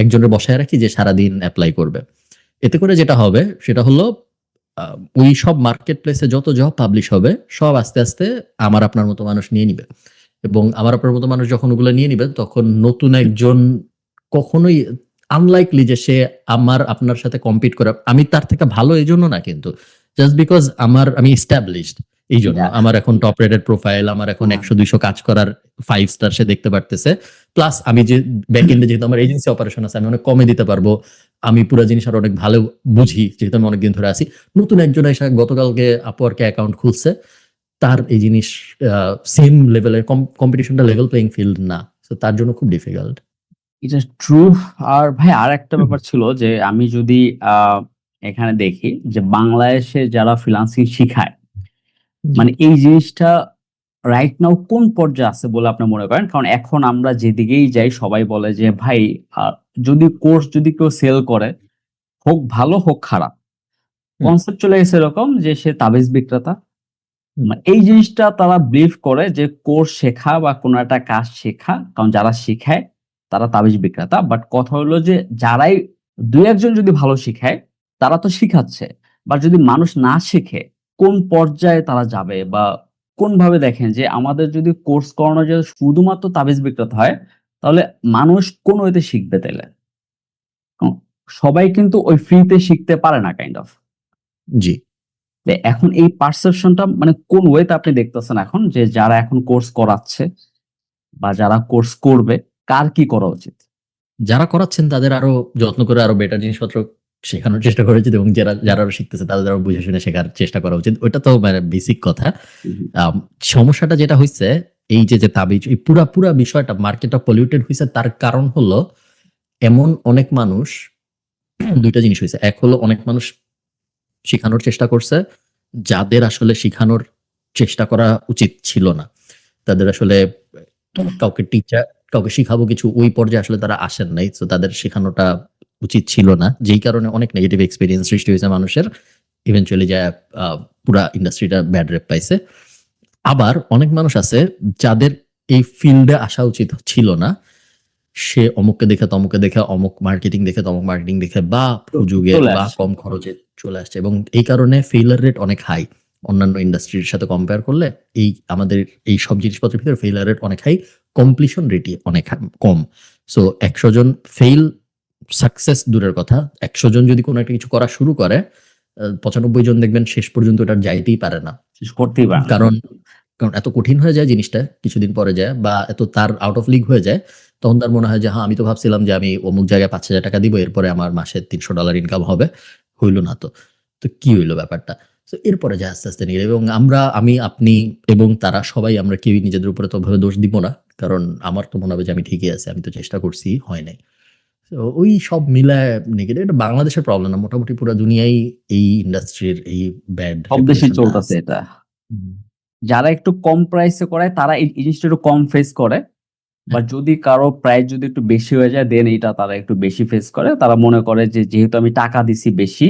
একজনের বসায় রাখি যে সারাদিন অ্যাপ্লাই করবে। এতে করে যেটা হবে সেটা হলো ওই সব মার্কেট প্লেসে যত জব পাবলিশ হবে সব আস্তে আস্তে আমার আপনার মতো মানুষ নিয়ে নিবে, এবং আমার আপনার মতো মানুষ যখন ওগুলো নিয়ে নিবে তখন নতুন একজন কখনোই আনলাইকলি যে সে আমার আপনার সাথে কম্পিট করে। আমি তার থেকে ভালো এই জন্য না, কিন্তু জাস্ট বিকজ আমি এস্টাবলিশড, এই জন্য Yeah. আমার এখন টপ রেটেড প্রোফাইল, আমার এখন 100-200 কাজ করার 5 স্টার সে দেখতে পারতেছে। প্লাস আমি যে ব্যাক এন্ডে যেহেতু আমার এজেন্সি অপারেশন আছে, আমি অনেক কমে দিতে পারবো, আমি পুরো জিনিস আর অনেক ভালো বুঝি যেহেতু আমি অনেকদিন ধরে আছি। নতুন একজন এসে গতকালকে আপওয়ার্কে অ্যাকাউন্ট খুলছে, তার এই জিনিস সেম লেভেলের কম্পিটিশনটা লেভেল প্লেইং ফিল্ড না, তো তার জন্য খুব ডিফিকাল্ট। এটা ট্রু। আর ভাই আর একটা ব্যাপার ছিল যে আমি যদি এখানে দেখি যে বাংলাদেশে যারা ফ্রিল্যান্সিং শিখায়, মানে এই জিনিসটা রাইট নাও কোন পর্যায়ে আছে বলে আপনি মনে করেন? কারণ এখন আমরা যেদিকেই যাই সবাই বলে যে ভাই যদি কোর্স যদি কেউ সেল করে, হোক ভালো হোক খারাপ, কনসেপ্ট চলে গেছে এরকম যে সে তাবিজ বিক্রেতা। মানে এই জিনিসটা তারা বিলিভ করে যে কোর্স শেখা বা কোনো একটা কাজ শেখা, কারণ যারা শিখায় তারা তাবিজ বিক্রেতা। বাট কথা হলো যে যারাই দুই একজন যদি ভালো শিখায় তারা তো শিখাচ্ছে, বা যদি মানুষ না শিখে কোন পর্যায়ে তারা যাবে, বা কোন ভাবে দেখেন যে আমাদের যদি কোর্স করানো যে শুধুমাত্র তাবিজ বিক্রেতা হয়, তাহলে মানুষ কোন ওয়েতে শিখবে তাহলে? কারণ সবাই কিন্তু ওই ফ্রিতে শিখতে পারে না কাইন্ড অফ। জি। এখন এই পারসেপশনটা মানে কোন ওয়েতে আপনি দেখতেছেন এখন যে যারা এখন কোর্স করাচ্ছে বা যারা কোর্স করবে, কার কি করা উচিত? যারা করাচ্ছেন তাদের আরো যত্ন করে আরো বেটার জিনিসপত্র শেখানোর চেষ্টা করা উচিত, এবং যারা আরো শিখতেছে তাদের আরো বুঝে শুনে শেখার চেষ্টা করা উচিত। ওটা তো মানে বেসিক কথা। সমস্যাটা যেটা হইছে এই যে তাবিজ, এই পুরা বিষয়টা মার্কেটটা পলিউটেড হইছে, তার কারণ হলো এমন অনেক মানুষ, দুইটা জিনিস হইছে। এক হলো অনেক মানুষ শিখানোর চেষ্টা করছে যাদের আসলে শিখানোর চেষ্টা করা উচিত ছিল না। তাদের আসলে কাউকে শিখাবো কিছু ওই পর্যায়ে আসলে তারা আসেন নাই, তো তাদের শেখানোটা উচিত ছিল না, যেই কারণে অনেক নেগেটিভ এক্সপিরিয়েন্স সৃষ্টি হয়েছে মানুষের। ইভেনচুয়ালি যা পুরা ইন্ডাস্ট্রিটা ব্যাড রেপ পাইছে। আবার অনেক মানুষ আছে যাদের এই ফিল্ডে আসা উচিত ছিল না, সে অমুককে দেখে তমুককে দেখে, অমুক মার্কেটিং দেখে তমুক মার্কেটিং দেখে, বা সুযোগে চলে বা আসছে। কম খরচে চলে আসছে, এবং এই কারণে ফেইলার রেট অনেক হাই। অন্যান্য ইন্ডাস্ট্রির সাথে কম্পেয়ার করলে আমাদের এই সব জিনিসপত্রের ভিতরে ফেইলার রেট অনেক হাই, কমপ্লিশন রেটই অনেক কম। সো 100 জন ফেইল, সাকসেস দূরের কথা, 100 জন যদি কোনো একটা কিছু করা শুরু করে, 95 জন দেখবেন শেষ পর্যন্ত এটা যাইতেই পারে না। শেষ করতেই পারে না। কারণ এত কঠিন হয়ে যায় জিনিসটা কিছুদিন পরে যায়, বা এত তার আউট অফ লিগ হয়ে যায়, তখন তার মনে হয় যে হ্যাঁ, আমি তো ভাবছিলাম যে আমি অমুক জায়গায় 5,000 টাকা দিব, এরপরে আমার মাসে $300 ইনকাম হবে, হইল না। তো কি হইলো ব্যাপারটা? তো এরপরে যায় আস্তে আস্তে নিয়ে, এবং আমি, আপনি এবং তারা সবাই আমরা কেউই নিজেদের উপরে তো ভাবে দোষ দিব না, কারণ আমার তো মনে হবে যে আমি ঠিকই আছি, আমি তো চেষ্টা করছি, হয় নাই। তো ওই সব মিলায় নেগেটিভ। এটা বাংলাদেশের প্রবলেম না, মোটামুটি পুরো দুনিয়ায় এই ইন্ডাস্ট্রির এই ব্যাড সব দেশেই চলতেছে এটা। যারা একটু কম প্রাইসে করায় তারা এই জিনিসটা একটু কম ফেস করে, বা যদি কারো প্রাইস যদি একটু বেশি হয়ে যায় দেন এটা তারা একটু বেশি ফেস করে। তারা মনে করে যে যেহেতু আমি টাকা দিছি বেশি,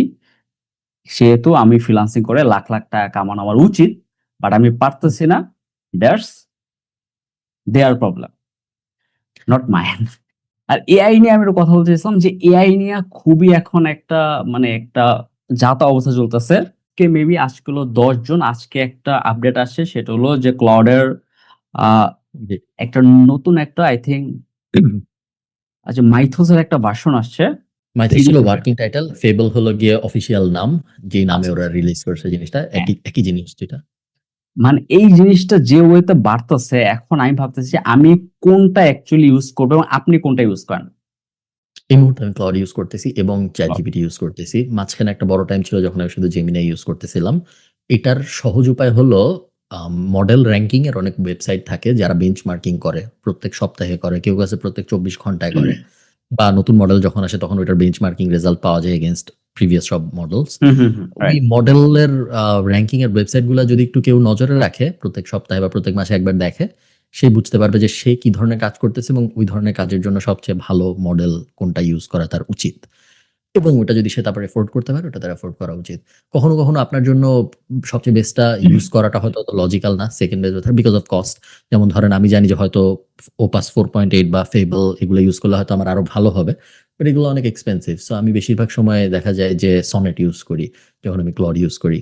সেহেতু আমি ফ্রিল্যান্সিং করে লাখ লাখ টাকা কামানো আমার উচিত, বাট আমি পারতেছি না, that's their problem, not mine. আর এআই নিয়ে আমি একটু কথা বলতে চাইছিলাম যে এআই নিয়ে খুবই এখন একটা মানে একটা যাতা অবস্থা চলতেছে। কে মেবি আজকে হলো 10 জন, আজকে একটা আপডেট আসছে, সেটা হলো যে ক্লাউডের একটা নতুন একটা আই থিঙ্ক আচ্ছা মাইথোসের একটা ভার্সন আসছে। মাইথিস ছিল ওয়ার্কিং টাইটেল, ফেবল হলো গিয়ে অফিসিয়াল নাম, যে নামে আচ্ছা। ওরা রিলিজ করছে জিনিসটা, একই জিনিস যেটা। মানে এই জিনিসটা যে ওয়েতে বাড়তেছে, এখন আমি ভাবতেছি আমি কোনটা অ্যাকচুয়ালি ইউজ করবো এবং আপনি কোনটা ইউজ করেন? এই মুহূর্তে আমি ক্লাউড ইউজ করতেছি এবং চ্যাট জিপিটি ইউজ করতেছি। মাঝখানে একটা বড় টাইম ছিল যখন আমি শুধু জেমিনাই ইউজ করতেছিলাম। এটার সহজ উপায় হলো মডেল র‍্যাংকিং এর অনেক ওয়েবসাইট থাকে যারা বেঞ্চমার্কিং করে, প্রত্যেক সপ্তাহে করে, কেউ কাছে প্রত্যেক 24 ঘন্টায় করে, বা নতুন মডেল যখন আসে তখন ওইটার বেঞ্চমার্কিং রেজাল্ট পাওয়া যায় এগেইনস্ট প্রিভিয়াস সব মডেলস। ওই মডেলের র‍্যাংকিং এর ওয়েবসাইট গুলা যদি একটু কেউ নজরে রাখে, প্রত্যেক সপ্তাহে বা প্রত্যেক মাসে একবার দেখে, সে বুঝতে পারবে যে সে কি ধরনের কাজ করতেছে এবং ওই ধরনের কাজের জন্য সবচেয়ে ভালো মডেল কোনটা ইউজ করা তার উচিত, এবং ওটা যদি সে তারপরে এফোর্ড করতে পারে ওটা তার এফোর্ড করা উচিত। কখনো কখনো আপনার জন্য সবচেয়ে বেস্টটা ইউজ করাটা হয়তো লজিক্যাল না, second best because of cost. যেমন ধরেন আমি জানি যে হয়তো ওপাস 4.8 বা ফেবল এগুলো ইউজ করলে হয়তো আমার আরো ভালো হবে, বাট এগুলো অনেক এক্সপেন্সিভ। সো আমি বেশিরভাগ সময় দেখা যায় যে সনেট ইউজ করি যখন আমি ক্লড ইউজ করি।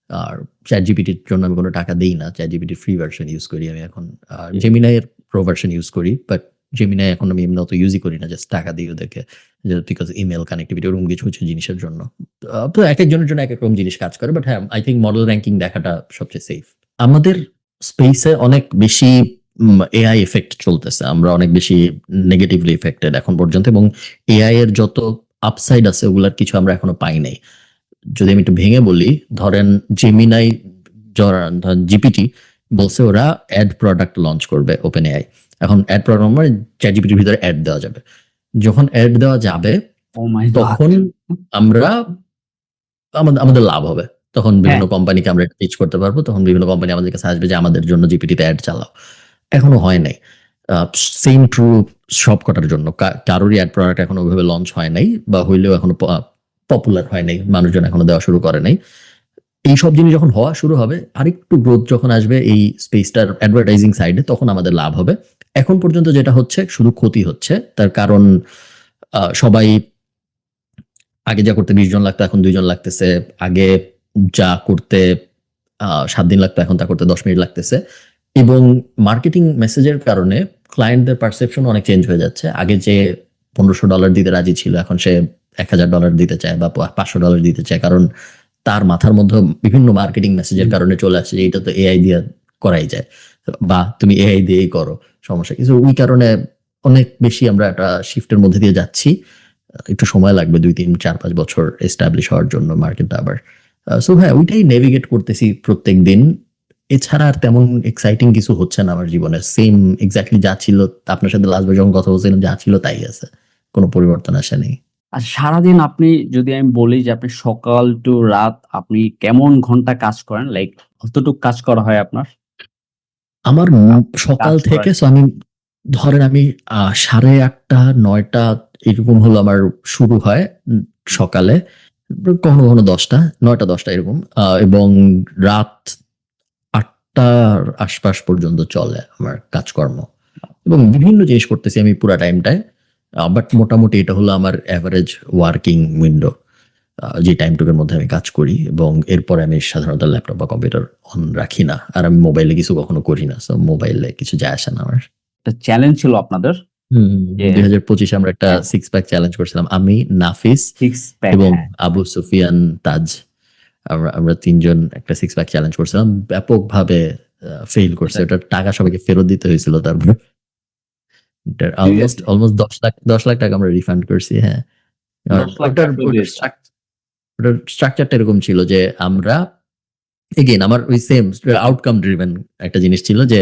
আর চ্যাট জিপিটির জন্য আমি কোনো টাকা দিই না, চ্যাট জিপিটির ফ্রি ভার্সন ইউজ করি আমি এখন। আর জেমিনাই এর প্রো ভার্সন ইউজ করি, বাট জেমিনাই এখন আমি এমনি অত ইউজই করি না, জাস্ট টাকা দিই ওদেরকে, বিকজ ইমেল কানেক্টিভিটি ওরকম কিছু কিছু জিনিসের জন্য। তো এক একজনের জন্য এক এক রকম জিনিস কাজ করে, বাট হ্যাঁ আই থিঙ্ক মডেল র্যাঙ্কিং দেখাটা সবচেয়ে সেফ। আমাদের স্পেসে অনেক বেশি এআই এফেক্ট চলতেছে, আমরা অনেক বেশি নেগেটিভলি এফেক্টেড এখন পর্যন্ত, এবং এআই এর যত আপসাইড আছে ওগুলার কিছু আমরা এখনো পাই নাই। যদি আমি একটু ভেঙে বলি, ধরেন জেমিনাই, জিপিটি বলছে ওরা অ্যাড প্রোডাক্ট লঞ্চ করবে ওপেন এআই। এখন অ্যাড প্রোডাক্ট মানে চ্যাট জিপিটির ভিতরে অ্যাড দেওয়া যাবে। যখন অ্যাড দেওয়া যাবে Oh my God. তখন আমরা আমাদের লাভ হবে, তখন বিভিন্ন কোম্পানিকে আমরা পিচ করতে পারবো, তখন বিভিন্ন কোম্পানি আমাদের কাছে আসবে যে আমাদের জন্য জিপিটিতে অ্যাড চালাও। এখনো হয় নাই। সেম ট্রু সব কটার জন্য, কারোরই অ্যাড প্রোডাক্ট এখনো ওইভাবে লঞ্চ হয় নাই, বা হইলেও এখনো পপুলার হয় নাই, মানুষজন এখনো দেওয়া শুরু করে নাই। এই সব জিনিস যখন হওয়া শুরু হবে, আরেকটু গ্রোথ যখন আসবে এই স্পেসটার অ্যাডভার্টাইজিং সাইডে, তখন আমাদের লাভ হবে। এখন পর্যন্ত যেটা হচ্ছে শুধু ক্ষতি হচ্ছে, তার কারণ সবাই আগে যা করতে 20 জন লাগতো এখন 2 জন লাগতেছে, আগে যা করতে 7 দিন লাগতো এখন তা করতে 10 মিনিট লাগতেছে, এবং মার্কেটিং মেসেজের কারণে ক্লায়েন্টদের পারসেপশন অনেক চেঞ্জ হয়ে যাচ্ছে। আগে যে $1500 দিতে রাজি ছিল, এখন সে $1000 দিতে চায় বা $500 দিতে চায়, কারণ তার মাথার মধ্যে বিভিন্ন মার্কেটিং মেসেজের কারণে চলে আসছে যে এটা তো এআই দিয়ে করাই যায়, বা তুমি এআই দিয়েই করো, সমস্যা কিছু। ওই কারণে অনেক বেশি আমরা একটা শিফটের মধ্যে দিয়ে যাচ্ছি। একটু সময় লাগবে, 2 3 4 5 বছর এস্টাবলিশ হওয়ার জন্য মার্কেটটা আবার। সো হ্যাঁ, ওইটাই নেভিগেট করতেছি প্রত্যেক দিন। এছাড়া আর তেমন এক্সাইটিং কিছু হচ্ছে না আমার জীবনে। সেম এক্স্যাক্টলি যা ছিল, আপনার সাথে লাস্টবার যখন কথা বলছিলাম যা ছিল তাই আছে, কোনো পরিবর্তন আসেনি। আর সারাদিন আপনি, যদি আমি বলি যে আপনি সকাল টু রাত আপনি কেমন ঘন্টা কাজ করেন, লাইক কতটুকু কাজ করা হয় আপনার? আমার সকাল কাজ থেকে, করেন। সো আমি ধরেন আমি 8:30 9টা এরকম হলো আমার শুরু হয় সকালে, কখনো কখনো 10টা 9টা 10টা এরকম, এবং রাত 8টার আশপাশ পর্যন্ত চলে আমার কাজকর্ম, এবং বিভিন্ন জিনিস করতেছি আমি পুরা টাইমটায়। বাট মোটামুটি এটা হলো আমার অ্যাভারেজ ওয়ার্কিং উইন্ডো, যে টাইমটুকুর মধ্যে আমি কাজ করি, এবং এরপরে আমি সাধারণত ল্যাপটপ বা কম্পিউটার অন রাখি না, আর আমি মোবাইলে কিছু কখনো করি না, সো মোবাইলে কিছু যায় আসে না আমার। একটা চ্যালেঞ্জ ছিল আপনাদের যে 2025 আমরা একটা 6 প্যাক চ্যালেঞ্জ করছিলাম, আমি, নাফিস 6 প্যাক। এবং আবু সুফিয়ান তাজ, আমরা 3 জন একটা 6 প্যাক চ্যালেঞ্জ করছিলাম, ব্যাপকভাবে ফেল করছে। ওটার টাকা সবাইকে ফেরত দিতে হয়েছিল, তারপর অলমোস্ট 10 লাখ টাকা আমরা রিফান্ড করছি। হ্যাঁ, ওটার স্ট্রাকচারটা এরকম ছিল যে আমরা, এগেইন আমার ওই সেম আউটকাম ড্রিভেন একটা জিনিস ছিল যে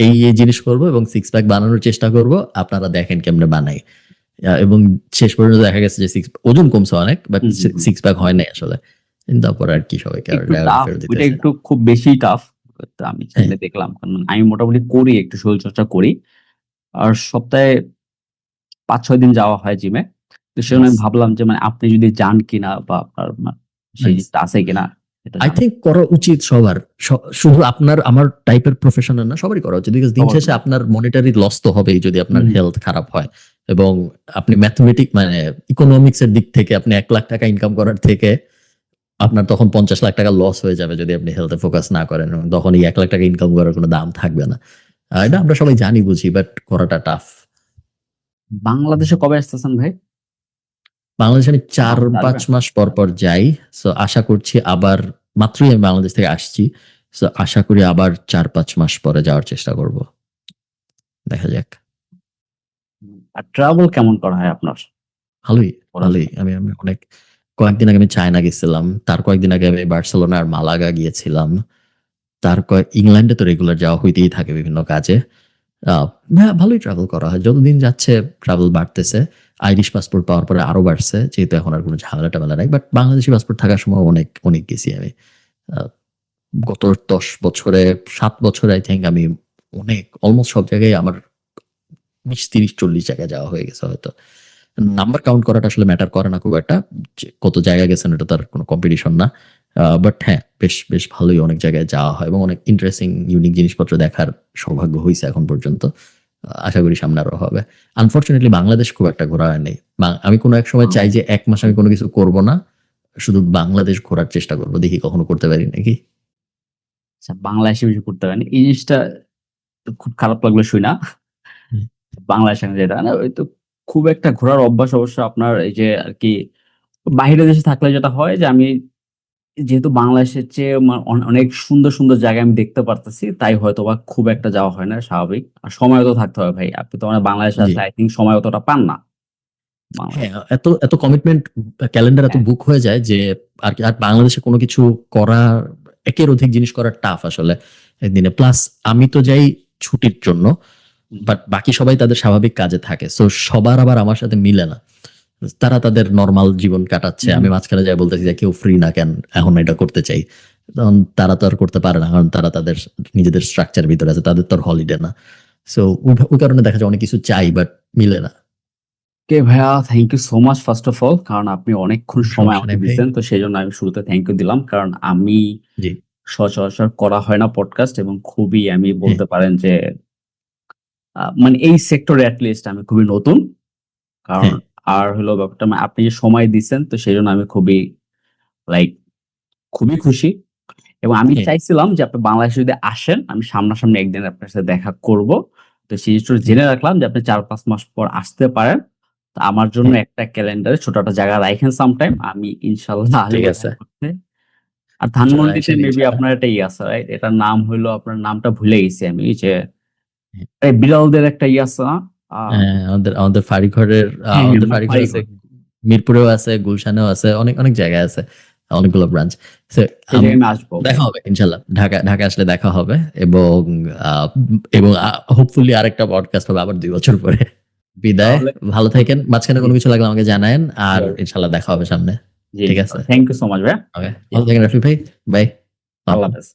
এই জিনিস করব এবং 6 প্যাক বানানোর চেষ্টা করব, আপনারা দেখেন কেমনে বানাই। এবং শেষ পর্যন্ত দেখা গেছে যে ওজন কমছে অনেক, বাট 6 প্যাক হয় নাই আসলে। তারপর আর কি, সবাইকে ওইটা একটু খুব বেশি টাফ। আমি চাইলে দেখলাম, কারণ আমি মোটামুটি করি, একটু শরীর চর্চা করি, আর সপ্তাহে 5-6 দিন যাওয়া হয় জিমে। তো সেজন্য আমি ভাবলাম যে মানে আপনি যদি যান কিনা, বা আপনার সেই জিনিসটা আছে কিনা। আই থিঙ্ক করা উচিত সবার, শুধু আপনার আমার টাইপের প্রফেশনাল না, সবারই করা উচিত, বিকজ দিন শেষে আপনার মনিটারি লস তো হবেই যদি আপনার হেলথ খারাপ হয়, এবং আপনি ম্যাথমেটিক মানে ইকোনমিক্স এর দিক থেকে আপনি 1 লাখ টাকা ইনকাম করার থেকে আপনার তখন 50 লাখ টাকা লস হয়ে যাবে যদি আপনি হেলথে ফোকাস না করেন, এবং তখন এই 1 লাখ টাকা ইনকাম করার কোনো দাম থাকবে না। এটা আমরা সবাই জানি বুঝি, বাট করাটা টাফ। বাংলাদেশে কবে আসতেছেন ভাই? বাংলাদেশে আমি 4-5 মাস পর পর যাই, সো আশা করছি আবার, মাত্রই আমি বাংলাদেশ থেকে আসছি, সো আশা করি আবার 4-5 মাস পরে যাওয়ার চেষ্টা করব, দেখা যাক। আর ট্রাভেল কেমন করা হয় আপনার? ভালোই। আমি অনেক, কয়েকদিন আগে আমি চায়না গেছিলাম, তার কয়েকদিন আগে আমি বার্সেলোনা আর মালাগা গিয়েছিলাম, ইংল্যান্ডে তো রেগুলার যাওয়া হইতেই থাকে বিভিন্ন কাজে। হ্যাঁ, ভালোই ট্রাভেল করা হয়, যতদিন যাচ্ছে ট্রাভেল বাড়তেছে। আইরিশ পাসপোর্ট পাওয়ার পরে আরো বাড়ছে, যেহেতু এখন আর কোনো ঝামেলা টামেলা নাই, বাট বাংলাদেশি পাসপোর্ট থাকার সময় অনেক গেছি আমি। গত 10 বছরে 7 বছরে আই থিঙ্ক আমি অলমোস্ট সব জায়গায় আমার 20-30-40 জায়গায় যাওয়া হয়ে গেছে হয়তো। নাম্বার কাউন্ট করাটা আসলে ম্যাটার করে না খুব একটা, কত জায়গায় গেছেন এটা তার কোনো কম্পিটিশন না। বাট হ্যাঁ, বেশ ভালোই অনেক জায়গায় যাওয়া হয়, এবং অনেক ইন্টারেস্টিং ইউনিক জিনিসপত্র দেখার সৌভাগ্য হয়েছে এখন পর্যন্ত। আশা করি সামনে আরো হবে। আনফরচুনেটলি বাংলাদেশ খুব একটা ঘোরা হয় নাই। আমি কোনো এক সময় চাই যে 1 মাস আমি কোনো কিছু করব না, শুধু বাংলাদেশ ঘোরার চেষ্টা করব, দেখি কখনো করতে পারি নাকি। আচ্ছা, বাংলাদেশে বেশি ঘুরতে পারেন। এই জিনিসটা খুব খারাপ লাগলো শুইনা। হুম। বাংলাদেশে যেটা না ওই তো খুব একটা ঘোরার অভ্যাস অবশ্য আপনার এই যে আরকি বাহিরের দেশে থাকলে যেটা হয় যে আমি যেহেতু বাংলাদেশের চেয়ে অনেক সুন্দর, সুন্দর জায়গা আমি দেখতে পারতেছি, তাই হয়তোবা খুব একটা যাওয়া হয় না, স্বাভাবিক। আর সময়ও তো থাকতে হবে ভাই। আপনি তো মানে বাংলাদেশে জি। আসলে আই থিংক সময় অতটা পান না। বাংলাদেশ হ্যাঁ, এত কমিটমেন্ট ক্যালেন্ডার এত হ্যাঁ, বুক হয়ে যায় যে আর বাংলাদেশে কোনো কিছু করা, একের অধিক জিনিস করা টাফ আসলে একদিনে। প্লাস আমি তো যাই ছুটির জন্য, হুম, বাট বাকি সবাই তাদের স্বাভাবিক কাজে থাকে। সো সবার আবার আমার সাথে মিলে না। তারা তাদের নরমাল জীবন কাটাচ্ছে। হুম, আমি মাঝখানে যাই বলতেছি যে কেউ ফ্রি না কেন? এখন এটা করতে চাই। তখন তারা তো আর করতে পারে না। কারণ তারা তাদের নিজেদের স্ট্রাকচার ভিতরে আছে। তাদের তো আর হলিডে না। সো ওই কারণে দেখা যায় অনেক কিছু চাই বাট মিলে না। ওকে ভাইয়া, thank you so much first of all. কারণ আপনি অনেকক্ষণ সময় সমস্যা আমাকে নেই ভাই। দিছেন। তো সেজন্য আমি শুরুতে থ্যাংক ইউ দিলাম। কারণ আমি জি। সচরাচর করা হয় না পডকাস্ট এবং খুবই আমি হ্যাঁ, বলতে পারেন যে মানে এই সেক্টরে এট লিস্ট আমি খুবই নতুন। কারণ হ্যাঁ, আর হলো ব্যাপারটা আপনি যে সময় দিছেন তো সেজন্য আমি খুবই লাইক খুবই খুশি। এবং আমি হ্যাঁ, চাইছিলাম যে আপনি বাংলাদেশে যদি আসেন, আমি সামনাসামনি একদিন আপনার সাথে দেখা করব। তো সেই জিনিসটা হ্যাঁ, জেনে রাখলাম যে আপনি ৪-৫ মাস পর আসতে পারেন। তো আমার জন্য হ্যাঁ। একটা ক্যালেন্ডারে ছোট একটা জায়গা রাইখেন সামটাইম। আমি ইনশাআল্লাহ ঠিক আসবো আছে। দেখা করতে। আর চলে ধানমন্ডিতে আসেন মেবি ইনশাআল্লাহ। আপনার একটা আছে রাইট? এটার নাম হইলো আপনার নামটা ভুলে গেছি আমি। ওই যে হ্যাঁ, বিড়ালদের একটা আছে না? আ হ্যাঁ, আমাদের ফাঁড়িঘরের হ্যাঁ, হ্যাঁ, আমাদের ফাঁড়িঘর আছে, ফারিঘর। মিরপুরেও আছে, গুলশানেও আছে, অনেক জায়গায় আছে। অনেকগুলো ব্রাঞ্চ। সো সেই জায়গায় আমি আসবো ভাই। দেখা হবে ইনশাআল্লাহ। ঢাকা আসলে দেখা হবে এবং আ এবং হোপফুলি আরেকটা পডকাস্ট হবে আবার ২ বছর পরে। বিদায়। তাহলে ভালো থাকেন। মাঝখানে জি, কোনো কিছু লাগলে আমাকে জানায়েন। আর শিওর। ইনশাআল্লাহ দেখা হবে সামনে। জি, ঠিক আছে? ইনশাআল্লাহ। থ্যাংক ইউ সো মাচ ভাইয়া। ওকে। জি, ভালো থাকেন রাফি ভাই। বাই। আল্লাহ হাফেজ।